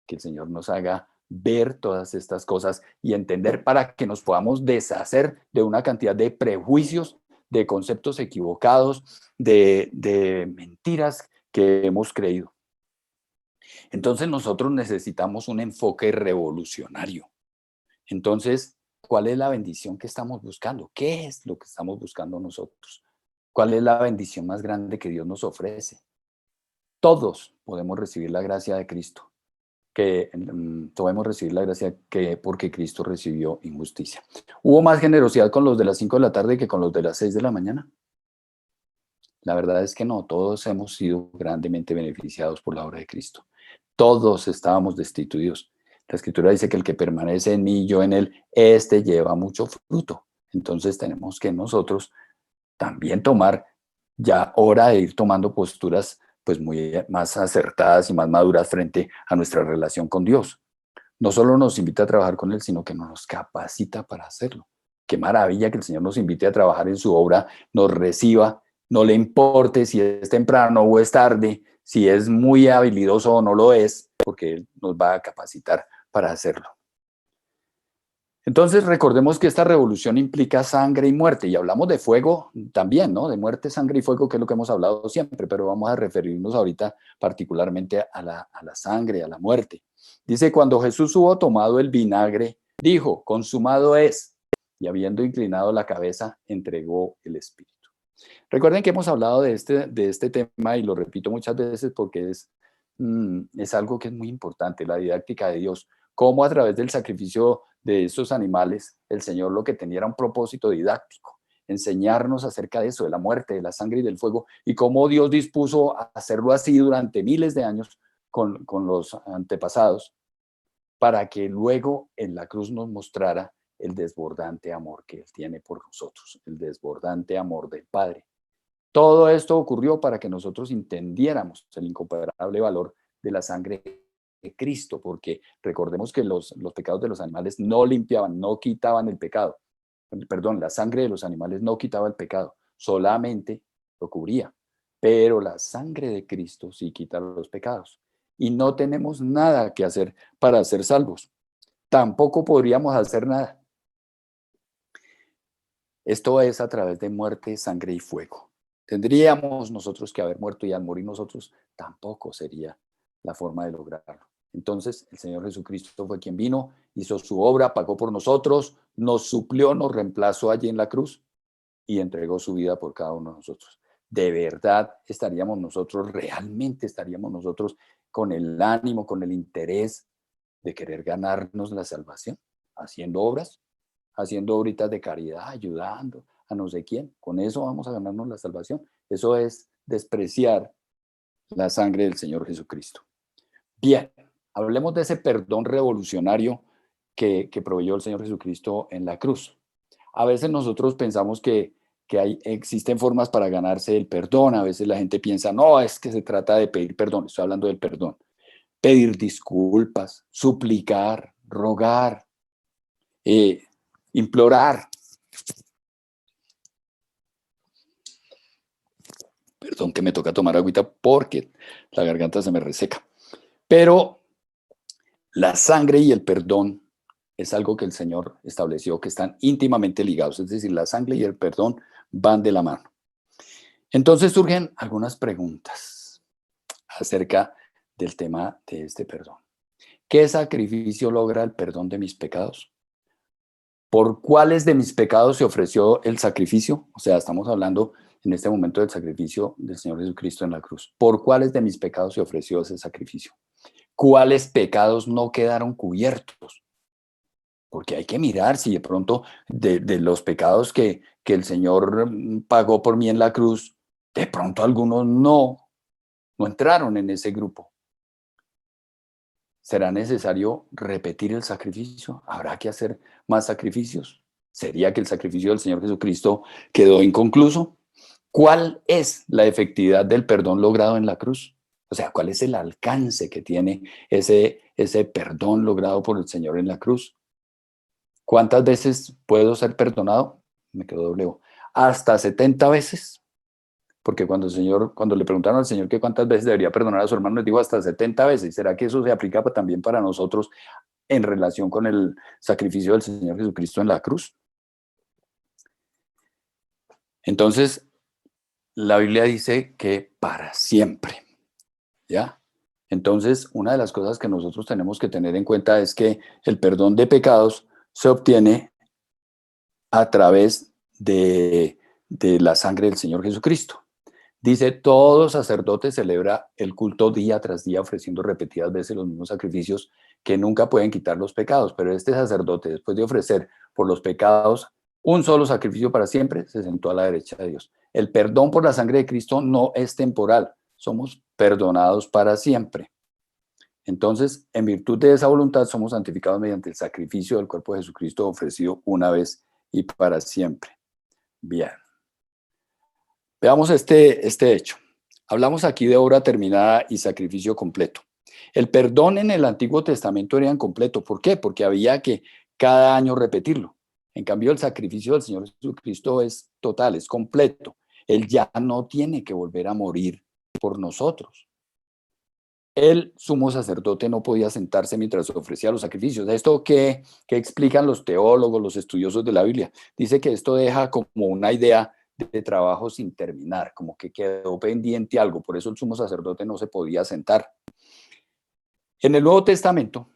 Que el Señor nos haga ver todas estas cosas y entender para que nos podamos deshacer de una cantidad de prejuicios, de conceptos equivocados, de mentiras que hemos creído. Entonces nosotros necesitamos un enfoque revolucionario. Entonces, ¿cuál es la bendición que estamos buscando? ¿Qué es lo que estamos buscando nosotros? ¿Cuál es la bendición más grande que Dios nos ofrece? Todos podemos recibir la gracia de Cristo, que podemos recibir la gracia que porque Cristo recibió injusticia. ¿Hubo más generosidad con los de las 5 de la tarde que con los de las 6 de la mañana? La verdad es que no, todos hemos sido grandemente beneficiados por la obra de Cristo. Todos estábamos destituidos. La Escritura dice que el que permanece en mí y yo en él, este lleva mucho fruto. Entonces tenemos que nosotros también tomar ya hora de ir tomando posturas pues muy más acertadas y más maduras frente a nuestra relación con Dios. No solo nos invita a trabajar con Él, sino que nos capacita para hacerlo. Qué maravilla que el Señor nos invite a trabajar en su obra, nos reciba, no le importe si es temprano o es tarde, si es muy habilidoso o no lo es, porque Él nos va a capacitar para hacerlo. Entonces recordemos que esta revolución implica sangre y muerte, y hablamos de fuego también, ¿no? De muerte, sangre y fuego, que es lo que hemos hablado siempre, pero vamos a referirnos ahorita particularmente a la sangre, a la muerte. Dice, cuando Jesús hubo tomado el vinagre, dijo, consumado es, y habiendo inclinado la cabeza, entregó el espíritu. Recuerden que hemos hablado de este tema y lo repito muchas veces porque es algo que es muy importante, la didáctica de Dios. Cómo a través del sacrificio de esos animales, el Señor lo que tenía era un propósito didáctico, enseñarnos acerca de eso, de la muerte, de la sangre y del fuego, y cómo Dios dispuso a hacerlo así durante miles de años con los antepasados, para que luego en la cruz nos mostrara el desbordante amor que Él tiene por nosotros, el desbordante amor del Padre. Todo esto ocurrió para que nosotros entendiéramos el incomparable valor de la sangre de Cristo, porque recordemos que los pecados de los animales no limpiaban, no quitaban el pecado. Perdón, la sangre de los animales no quitaba el pecado, solamente lo cubría. Pero la sangre de Cristo sí quita los pecados. Y no tenemos nada que hacer para ser salvos. Tampoco podríamos hacer nada. Esto es a través de muerte, sangre y fuego. Tendríamos nosotros que haber muerto y al morir nosotros tampoco sería la forma de lograrlo. Entonces el Señor Jesucristo fue quien vino, hizo su obra, pagó por nosotros, nos suplió, nos reemplazó allí en la cruz y entregó su vida por cada uno de nosotros. ¿De verdad estaríamos nosotros, realmente estaríamos nosotros con el ánimo, con el interés de querer ganarnos la salvación, haciendo obras? Haciendo obritas de caridad, ayudando a no sé quién. Con eso vamos a ganarnos la salvación. Eso es despreciar la sangre del Señor Jesucristo. Bien, hablemos de ese perdón revolucionario que proveyó el Señor Jesucristo en la cruz. A veces nosotros pensamos que existen formas para ganarse el perdón. A veces la gente piensa, no, es que se trata de pedir perdón. Estoy hablando del perdón. Pedir disculpas, suplicar, rogar, implorar. Perdón que me toca tomar agüita porque la garganta se me reseca. Pero la sangre y el perdón es algo que el Señor estableció que están íntimamente ligados. Es decir, la sangre y el perdón van de la mano. Entonces surgen algunas preguntas acerca del tema de este perdón. ¿Qué sacrificio logra el perdón de mis pecados? ¿Por cuáles de mis pecados se ofreció el sacrificio? O sea, estamos hablando en este momento del sacrificio del Señor Jesucristo en la cruz. ¿Por cuáles de mis pecados se ofreció ese sacrificio? ¿Cuáles pecados no quedaron cubiertos? Porque hay que mirar si de pronto de los pecados que el Señor pagó por mí en la cruz, de pronto algunos no entraron en ese grupo. ¿Será necesario repetir el sacrificio? ¿Habrá que hacer más sacrificios? ¿Sería que el sacrificio del Señor Jesucristo quedó inconcluso? ¿Cuál es la efectividad del perdón logrado en la cruz? O sea, ¿cuál es el alcance que tiene ese perdón logrado por el Señor en la cruz? ¿Cuántas veces puedo ser perdonado? Me quedó doble O. ¿Hasta 70 veces? Porque cuando le preguntaron al Señor que cuántas veces debería perdonar a su hermano, les dijo hasta 70 veces. ¿Será que eso se aplica también para nosotros en relación con el sacrificio del Señor Jesucristo en la cruz? Entonces, la Biblia dice que para siempre, ¿ya? Entonces, una de las cosas que nosotros tenemos que tener en cuenta es que el perdón de pecados se obtiene a través de la sangre del Señor Jesucristo. Dice, todo sacerdote celebra el culto día tras día ofreciendo repetidas veces los mismos sacrificios que nunca pueden quitar los pecados, pero este sacerdote, después de ofrecer por los pecados un solo sacrificio para siempre, se sentó a la derecha de Dios. El perdón por la sangre de Cristo no es temporal, somos perdonados para siempre. Entonces, en virtud de esa voluntad, somos santificados mediante el sacrificio del cuerpo de Jesucristo ofrecido una vez y para siempre. Bien. Veamos este hecho. Hablamos aquí de obra terminada y sacrificio completo. El perdón en el Antiguo Testamento era incompleto. ¿Por qué? Porque había que cada año repetirlo. En cambio, el sacrificio del Señor Jesucristo es total, es completo. Él ya no tiene que volver a morir por nosotros. El sumo sacerdote no podía sentarse mientras ofrecía los sacrificios. ¿Esto qué explican los teólogos, los estudiosos de la Biblia? Dice que esto deja como una idea de trabajo sin terminar, como que quedó pendiente algo, por eso el sumo sacerdote no se podía sentar. En el Nuevo Testamento,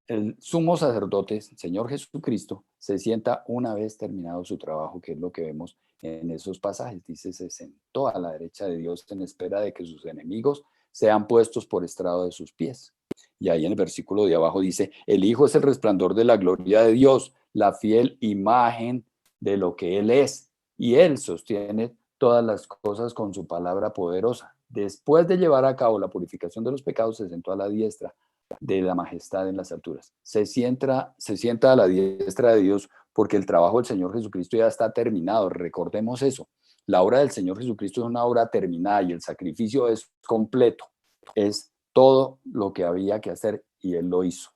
el sumo sacerdote, el Señor Jesucristo, se sienta una vez terminado su trabajo, que es lo que vemos en esos pasajes. Dice, se sentó a la derecha de Dios en espera de que sus enemigos sean puestos por estrado de sus pies. Y ahí en el versículo de abajo dice, el Hijo es el resplandor de la gloria de Dios, la fiel imagen de lo que Él es. Y Él sostiene todas las cosas con su palabra poderosa. Después de llevar a cabo la purificación de los pecados, se sentó a la diestra de la majestad en las alturas. Se sienta a la diestra de Dios porque el trabajo del Señor Jesucristo ya está terminado. Recordemos eso. La obra del Señor Jesucristo es una obra terminada y el sacrificio es completo. Es todo lo que había que hacer y Él lo hizo.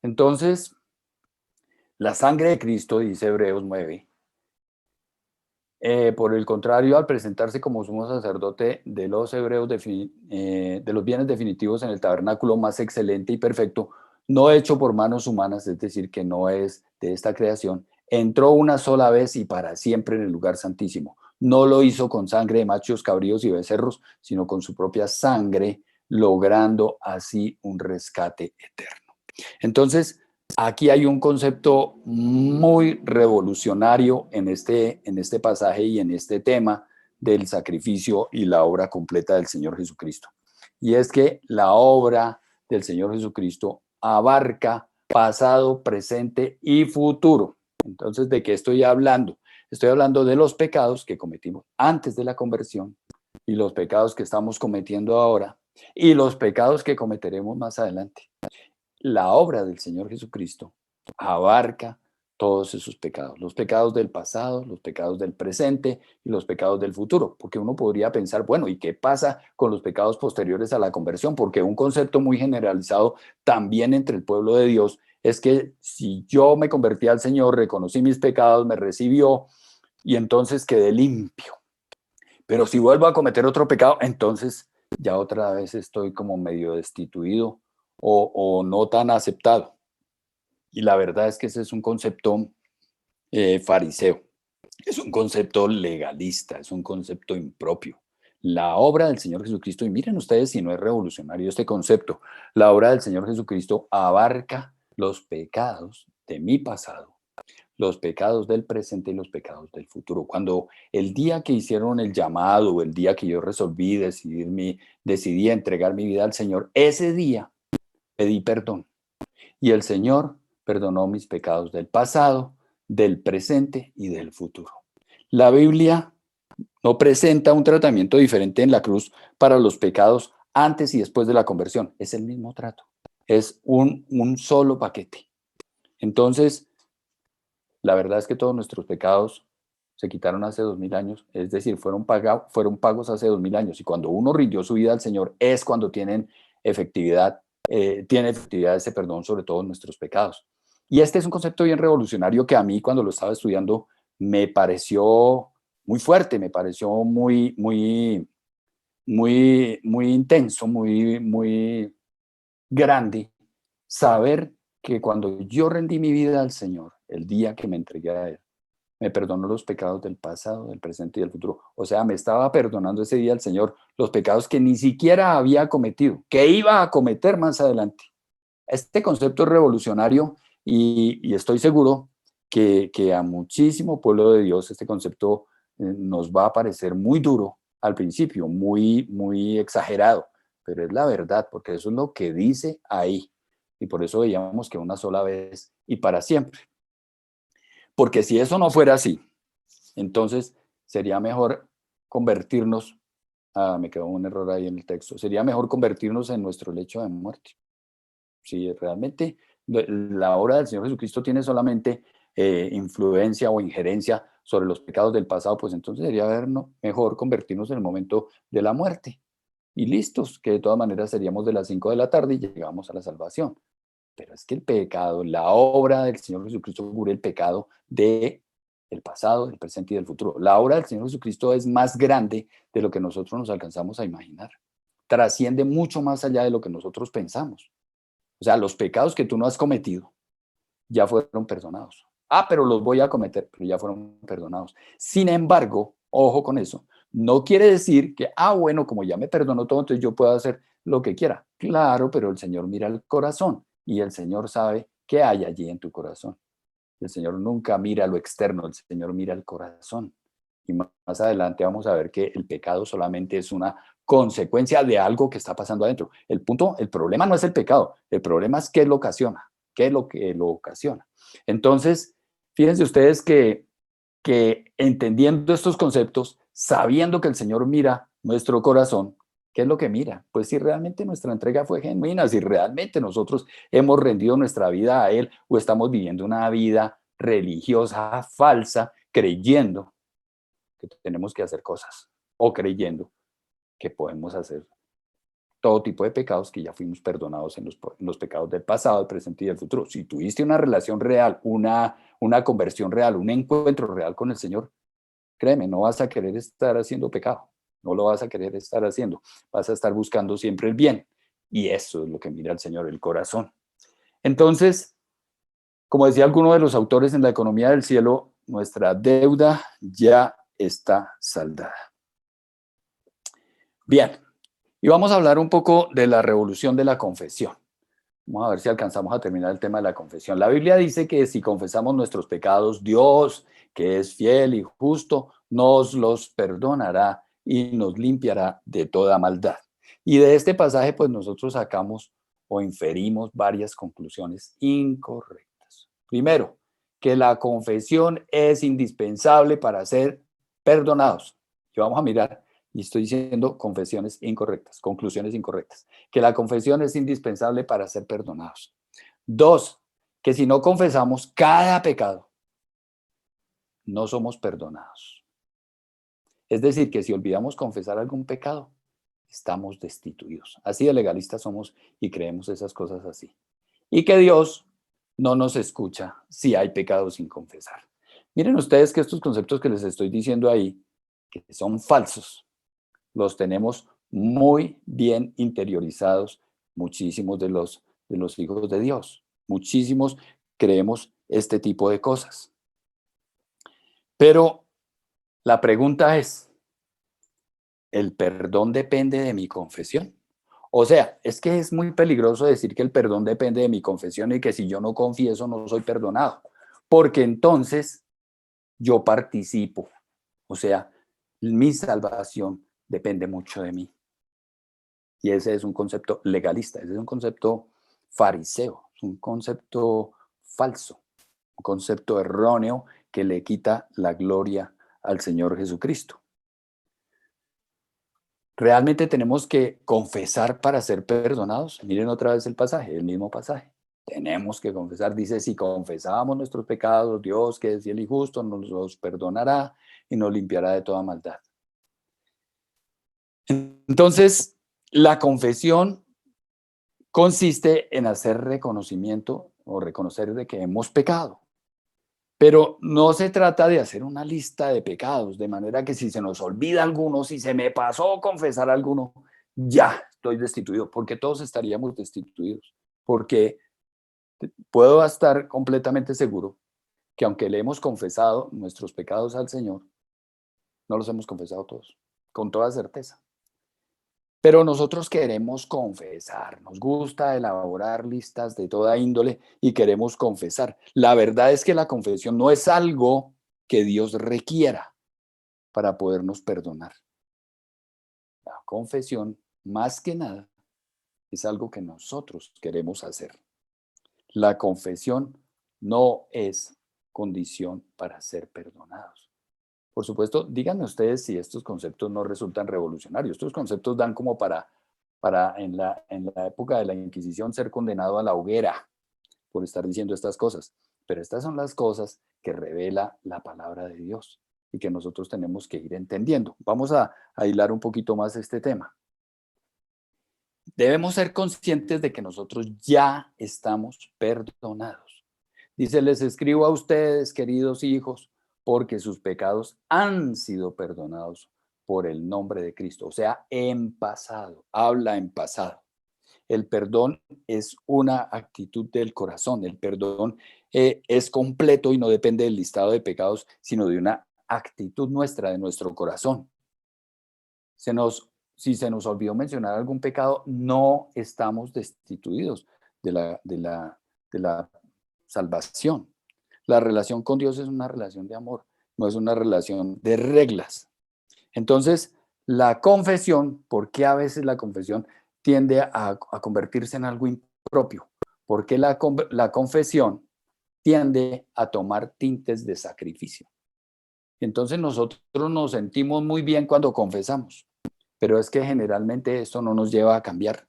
Entonces, la sangre de Cristo, dice Hebreos 9, por el contrario, al presentarse como sumo sacerdote de los hebreos, de los bienes definitivos en el tabernáculo más excelente y perfecto, no hecho por manos humanas, es decir, que no es de esta creación, entró una sola vez y para siempre en el lugar santísimo. No lo hizo con sangre de machos, cabríos y becerros, sino con su propia sangre, logrando así un rescate eterno. Entonces, aquí hay un concepto muy revolucionario en este pasaje y en este tema del sacrificio y la obra completa del Señor Jesucristo. Y es que la obra del Señor Jesucristo abarca pasado, presente y futuro. Entonces, ¿de qué estoy hablando? Estoy hablando de los pecados que cometimos antes de la conversión y los pecados que estamos cometiendo ahora y los pecados que cometeremos más adelante. La obra del Señor Jesucristo abarca todos esos pecados, los pecados del pasado, los pecados del presente y los pecados del futuro, porque uno podría pensar, bueno, ¿y qué pasa con los pecados posteriores a la conversión? Porque un concepto muy generalizado también entre el pueblo de Dios es que si yo me convertí al Señor, reconocí mis pecados, me recibió y entonces quedé limpio. Pero si vuelvo a cometer otro pecado, entonces ya otra vez estoy como medio destituido o no tan aceptado. Y la verdad es que ese es un concepto fariseo, es un concepto legalista, es un concepto impropio. La obra del Señor Jesucristo, y miren ustedes si no es revolucionario este concepto, la obra del Señor Jesucristo abarca los pecados de mi pasado, los pecados del presente y los pecados del futuro. Cuando el día que hicieron el llamado, el día que yo resolví decidí entregar mi vida al Señor, ese día pedí perdón y el Señor perdonó mis pecados del pasado, del presente y del futuro. La Biblia no presenta un tratamiento diferente en la cruz para los pecados antes y después de la conversión. Es el mismo trato. Es un solo paquete. Entonces, la verdad es que todos nuestros pecados se quitaron hace 2000 años, es decir, fueron pagos hace 2000 años. Y cuando uno rindió su vida al Señor es cuando tiene efectividad ese perdón sobre todos nuestros pecados. Y este es un concepto bien revolucionario que a mí cuando lo estaba estudiando me pareció muy fuerte, me pareció muy intenso, muy grande saber que cuando yo rendí mi vida al Señor, el día que me entregué a Él, me perdonó los pecados del pasado, del presente y del futuro. O sea, me estaba perdonando ese día el Señor los pecados que ni siquiera había cometido, que iba a cometer más adelante. Este concepto es revolucionario y estoy seguro que a muchísimo pueblo de Dios este concepto nos va a parecer muy duro al principio, muy exagerado, pero es la verdad, porque eso es lo que dice ahí. Y por eso veíamos que una sola vez y para siempre. Porque si eso no fuera así, entonces sería mejor convertirnos, me quedó un error ahí en el texto, sería mejor convertirnos en nuestro lecho de muerte. Si realmente la obra del Señor Jesucristo tiene solamente influencia o injerencia sobre los pecados del pasado, pues entonces sería mejor convertirnos en el momento de la muerte y listos, que de todas maneras seríamos de las 5 de la tarde y llegamos a la salvación. Pero es que el pecado, la obra del Señor Jesucristo cubre el pecado del pasado, del presente y del futuro. La obra del Señor Jesucristo es más grande de lo que nosotros nos alcanzamos a imaginar. Trasciende mucho más allá de lo que nosotros pensamos. O sea, los pecados que tú no has cometido ya fueron perdonados. Pero los voy a cometer, pero ya fueron perdonados. Sin embargo, ojo con eso, no quiere decir que, bueno, como ya me perdonó todo, entonces yo puedo hacer lo que quiera. Claro, pero el Señor mira el corazón y el Señor sabe qué hay allí en tu corazón. El Señor nunca mira lo externo, el Señor mira el corazón. Y más adelante vamos a ver que el pecado solamente es una consecuencia de algo que está pasando adentro. El problema no es el pecado, el problema es qué lo ocasiona, qué es lo que lo ocasiona. Entonces, fíjense ustedes que entendiendo estos conceptos, sabiendo que el Señor mira nuestro corazón, ¿qué es lo que mira? Pues si realmente nuestra entrega fue genuina, si realmente nosotros hemos rendido nuestra vida a Él o estamos viviendo una vida religiosa falsa, creyendo que tenemos que hacer cosas o creyendo que podemos hacer todo tipo de pecados que ya fuimos perdonados en los pecados del pasado, del presente y del futuro. Si tuviste una relación real, una conversión real, un encuentro real con el Señor, créeme, no vas a querer estar haciendo pecado, no lo vas a querer estar haciendo, vas a estar buscando siempre el bien. Y eso es lo que mira el Señor, el corazón. Entonces, como decía alguno de los autores en La economía del cielo, nuestra deuda ya está saldada. Bien, y vamos a hablar un poco de la revolución de la confesión. Vamos a ver si alcanzamos a terminar el tema de la confesión. La Biblia dice que si confesamos nuestros pecados, Dios, que es fiel y justo, nos los perdonará y nos limpiará de toda maldad. Y de este pasaje, pues nosotros sacamos o inferimos varias conclusiones incorrectas. Primero, que la confesión es indispensable para ser perdonados. Y vamos a mirar, y estoy diciendo confesiones incorrectas, conclusiones incorrectas, que la confesión es indispensable para ser perdonados. Dos, que si no confesamos cada pecado, no somos perdonados. Es decir, que si olvidamos confesar algún pecado, estamos destituidos. Así de legalistas somos y creemos esas cosas así. Y que Dios no nos escucha si hay pecado sin confesar. Miren ustedes que estos conceptos que les estoy diciendo ahí, que son falsos, los tenemos muy bien interiorizados muchísimos de los hijos de Dios. Muchísimos creemos este tipo de cosas. Pero la pregunta es, ¿el perdón depende de mi confesión? O sea, es que es muy peligroso decir que el perdón depende de mi confesión y que si yo no confieso no soy perdonado, porque entonces yo participo. O sea, mi salvación depende mucho de mí. Y ese es un concepto legalista, ese es un concepto fariseo, es un concepto falso, un concepto erróneo que le quita la gloria al Señor Jesucristo. ¿Realmente tenemos que confesar para ser perdonados? Miren otra vez el pasaje, el mismo pasaje. Tenemos que confesar, dice, si confesamos nuestros pecados, Dios, que es fiel y justo, nos los perdonará y nos limpiará de toda maldad. Entonces, la confesión consiste en hacer reconocimiento o reconocer de que hemos pecado. Pero no se trata de hacer una lista de pecados, de manera que si se nos olvida alguno, si se me pasó confesar alguno, ya estoy destituido, porque todos estaríamos destituidos. Porque puedo estar completamente seguro que aunque le hemos confesado nuestros pecados al Señor, no los hemos confesado todos, con toda certeza. Pero nosotros queremos confesar, nos gusta elaborar listas de toda índole y queremos confesar. La verdad es que la confesión no es algo que Dios requiera para podernos perdonar. La confesión, más que nada, es algo que nosotros queremos hacer. La confesión no es condición para ser perdonados. Por supuesto, díganme ustedes si estos conceptos no resultan revolucionarios. Estos conceptos dan como para en la época de la Inquisición ser condenado a la hoguera por estar diciendo estas cosas. Pero estas son las cosas que revela la palabra de Dios y que nosotros tenemos que ir entendiendo. Vamos a hilar un poquito más este tema. Debemos ser conscientes de que nosotros ya estamos perdonados. Dice, les escribo a ustedes, queridos hijos, porque sus pecados han sido perdonados por el nombre de Cristo. O sea, en pasado, habla en pasado. El perdón es una actitud del corazón. El perdón es completo y no depende del listado de pecados, sino de una actitud nuestra, de nuestro corazón. Si se nos olvidó mencionar algún pecado, no estamos destituidos de la salvación. La relación con Dios es una relación de amor, no es una relación de reglas. Entonces, la confesión, ¿por qué a veces la confesión tiende a convertirse en algo impropio? Porque la confesión tiende a tomar tintes de sacrificio. Entonces nosotros nos sentimos muy bien cuando confesamos, pero es que generalmente esto no nos lleva a cambiar.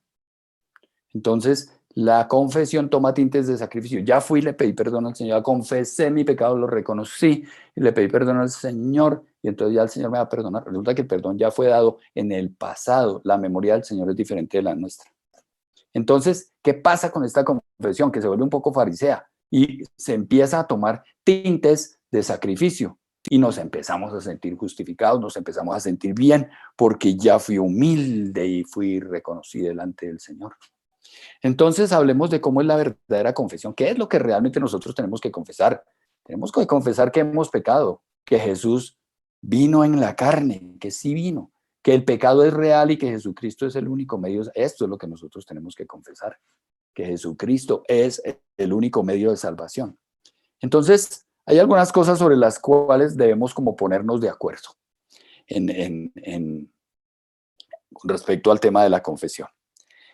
Entonces, la confesión toma tintes de sacrificio. Ya fui y le pedí perdón al Señor, ya confesé mi pecado, lo reconocí y le pedí perdón al Señor y entonces ya el Señor me va a perdonar. Resulta que el perdón ya fue dado en el pasado. La memoria del Señor es diferente de la nuestra. Entonces, ¿qué pasa con esta confesión? Que se vuelve un poco farisea y se empieza a tomar tintes de sacrificio y nos empezamos a sentir justificados, nos empezamos a sentir bien porque ya fui humilde y fui reconocido delante del Señor. Entonces, hablemos de cómo es la verdadera confesión. ¿Qué es lo que realmente nosotros tenemos que confesar? Tenemos que confesar que hemos pecado, que Jesús vino en la carne, que sí vino, que el pecado es real y que Jesucristo es el único medio. Esto es lo que nosotros tenemos que confesar, que Jesucristo es el único medio de salvación. Entonces, hay algunas cosas sobre las cuales debemos como ponernos de acuerdo con respecto al tema de la confesión.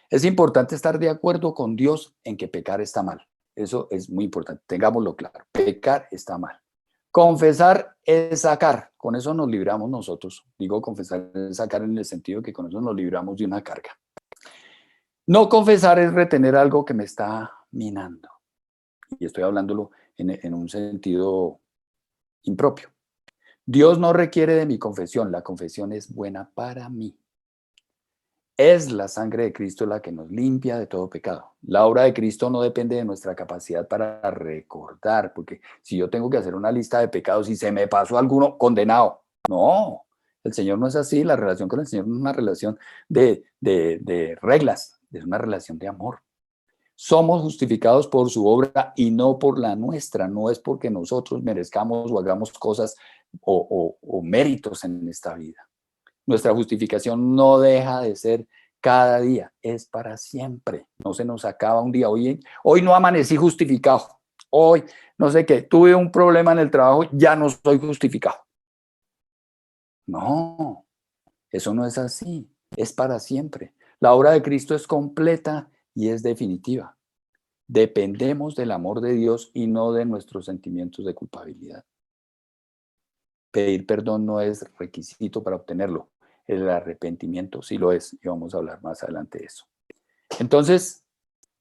Es importante estar de acuerdo con Dios en que pecar está mal. Eso es muy importante, tengámoslo claro. Pecar está mal. Confesar es sacar, con eso nos libramos nosotros. Digo confesar es sacar en el sentido que con eso nos libramos de una carga. No confesar es retener algo que me está minando. Y estoy hablándolo en un sentido impropio. Dios no requiere de mi confesión, la confesión es buena para mí. Es la sangre de Cristo la que nos limpia de todo pecado. La obra de Cristo no depende de nuestra capacidad para recordar, porque si yo tengo que hacer una lista de pecados y se me pasó alguno, condenado. No, el Señor no es así. La relación con el Señor no es una relación de reglas, es una relación de amor. Somos justificados por su obra y no por la nuestra. No es porque nosotros merezcamos o hagamos cosas o méritos en esta vida. Nuestra justificación no deja de ser cada día, es para siempre. No se nos acaba un día. Hoy no amanecí justificado. Hoy, no sé qué, tuve un problema en el trabajo, ya no soy justificado. No, eso no es así. Es para siempre. La obra de Cristo es completa y es definitiva. Dependemos del amor de Dios y no de nuestros sentimientos de culpabilidad. Pedir perdón no es requisito para obtenerlo. El arrepentimiento sí lo es, y vamos a hablar más adelante de eso. Entonces,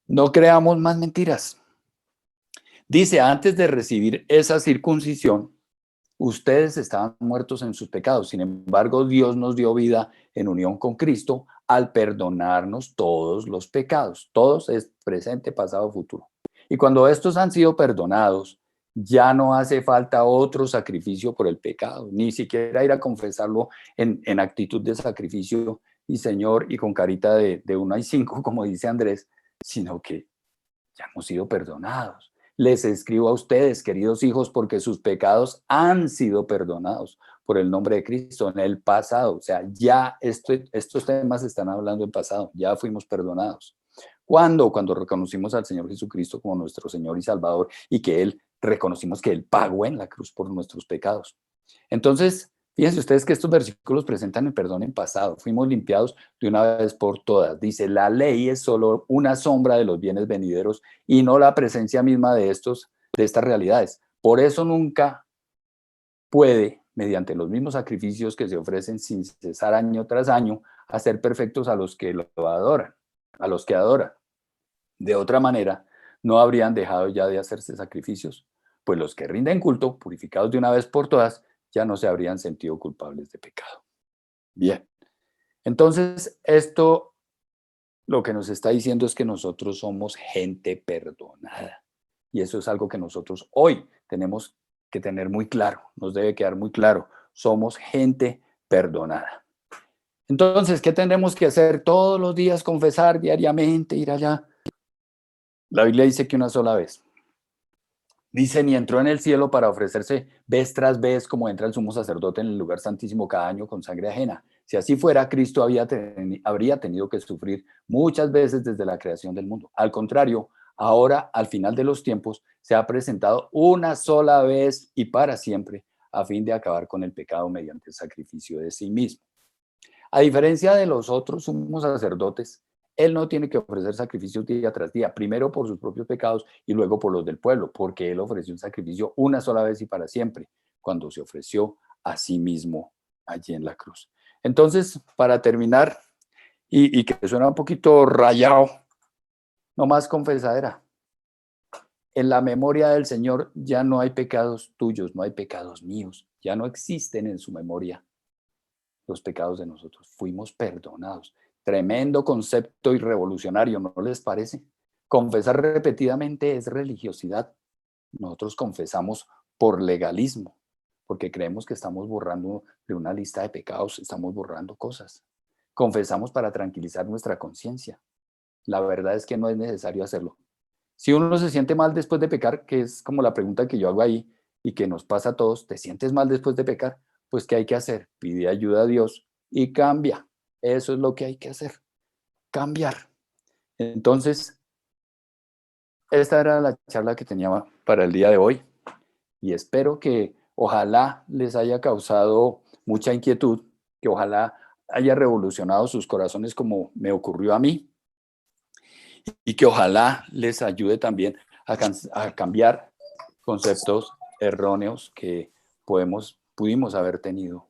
no creamos más mentiras. Dice, antes de recibir esa circuncisión, ustedes estaban muertos en sus pecados. Sin embargo, Dios nos dio vida en unión con Cristo al perdonarnos todos los pecados. Todos es presente, pasado, futuro. Y cuando estos han sido perdonados, ya no hace falta otro sacrificio por el pecado, ni siquiera ir a confesarlo en actitud de sacrificio y Señor, y con carita de 1 a 5, como dice Andrés, sino que ya hemos sido perdonados. Les escribo a ustedes, queridos hijos, porque sus pecados han sido perdonados por el nombre de Cristo en el pasado. O sea, ya estos temas están hablando en pasado, ya fuimos perdonados. ¿Cuándo? Cuando reconocimos al Señor Jesucristo como nuestro Señor y Salvador y que Él, reconocimos que Él pagó en la cruz por nuestros pecados. Entonces, fíjense ustedes que estos versículos presentan el perdón en pasado. Fuimos limpiados de una vez por todas. Dice, la ley es solo una sombra de los bienes venideros y no la presencia misma de estas realidades. Por eso nunca puede, mediante los mismos sacrificios que se ofrecen sin cesar año tras año, hacer perfectos a los que lo adoran, a los que adoran. De otra manera, no habrían dejado ya de hacerse sacrificios, pues los que rinden culto, purificados de una vez por todas, ya no se habrían sentido culpables de pecado. Bien, entonces esto lo que nos está diciendo es que nosotros somos gente perdonada. Y eso es algo que nosotros hoy tenemos que tener muy claro, nos debe quedar muy claro. Somos gente perdonada. Entonces, ¿qué tendremos que hacer? Todos los días confesar diariamente, ir allá. La Biblia dice que una sola vez. Dice, ni entró en el cielo para ofrecerse vez tras vez como entra el sumo sacerdote en el lugar santísimo cada año con sangre ajena. Si así fuera, Cristo habría tenido que sufrir muchas veces desde la creación del mundo. Al contrario, ahora, al final de los tiempos, se ha presentado una sola vez y para siempre a fin de acabar con el pecado mediante el sacrificio de sí mismo. A diferencia de los otros sumos sacerdotes, él no tiene que ofrecer sacrificios día tras día, primero por sus propios pecados y luego por los del pueblo, porque él ofreció un sacrificio una sola vez y para siempre, cuando se ofreció a sí mismo allí en la cruz. Entonces, para terminar, y que suena un poquito rayado, no más confesadera. En la memoria del Señor ya no hay pecados tuyos, no hay pecados míos, ya no existen en su memoria los pecados de nosotros. Fuimos perdonados. Tremendo concepto y revolucionario, ¿no les parece? Confesar repetidamente es religiosidad. Nosotros confesamos por legalismo, porque creemos que estamos borrando de una lista de pecados, estamos borrando cosas. Confesamos para tranquilizar nuestra conciencia. La verdad es que no es necesario hacerlo. Si uno se siente mal después de pecar, que es como la pregunta que yo hago ahí y que nos pasa a todos, ¿te sientes mal después de pecar? Pues ¿qué hay que hacer? Pide ayuda a Dios y cambia. Eso es lo que hay que hacer, cambiar. Entonces, esta era la charla que tenía para el día de hoy y espero que ojalá les haya causado mucha inquietud, que ojalá haya revolucionado sus corazones como me ocurrió a mí y que ojalá les ayude también a cambiar conceptos erróneos que pudimos haber tenido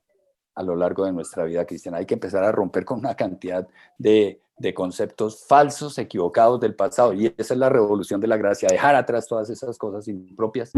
a lo largo de nuestra vida cristiana. Hay que empezar a romper con una cantidad de conceptos falsos, equivocados del pasado, y esa es la revolución de la gracia, dejar atrás todas esas cosas impropias.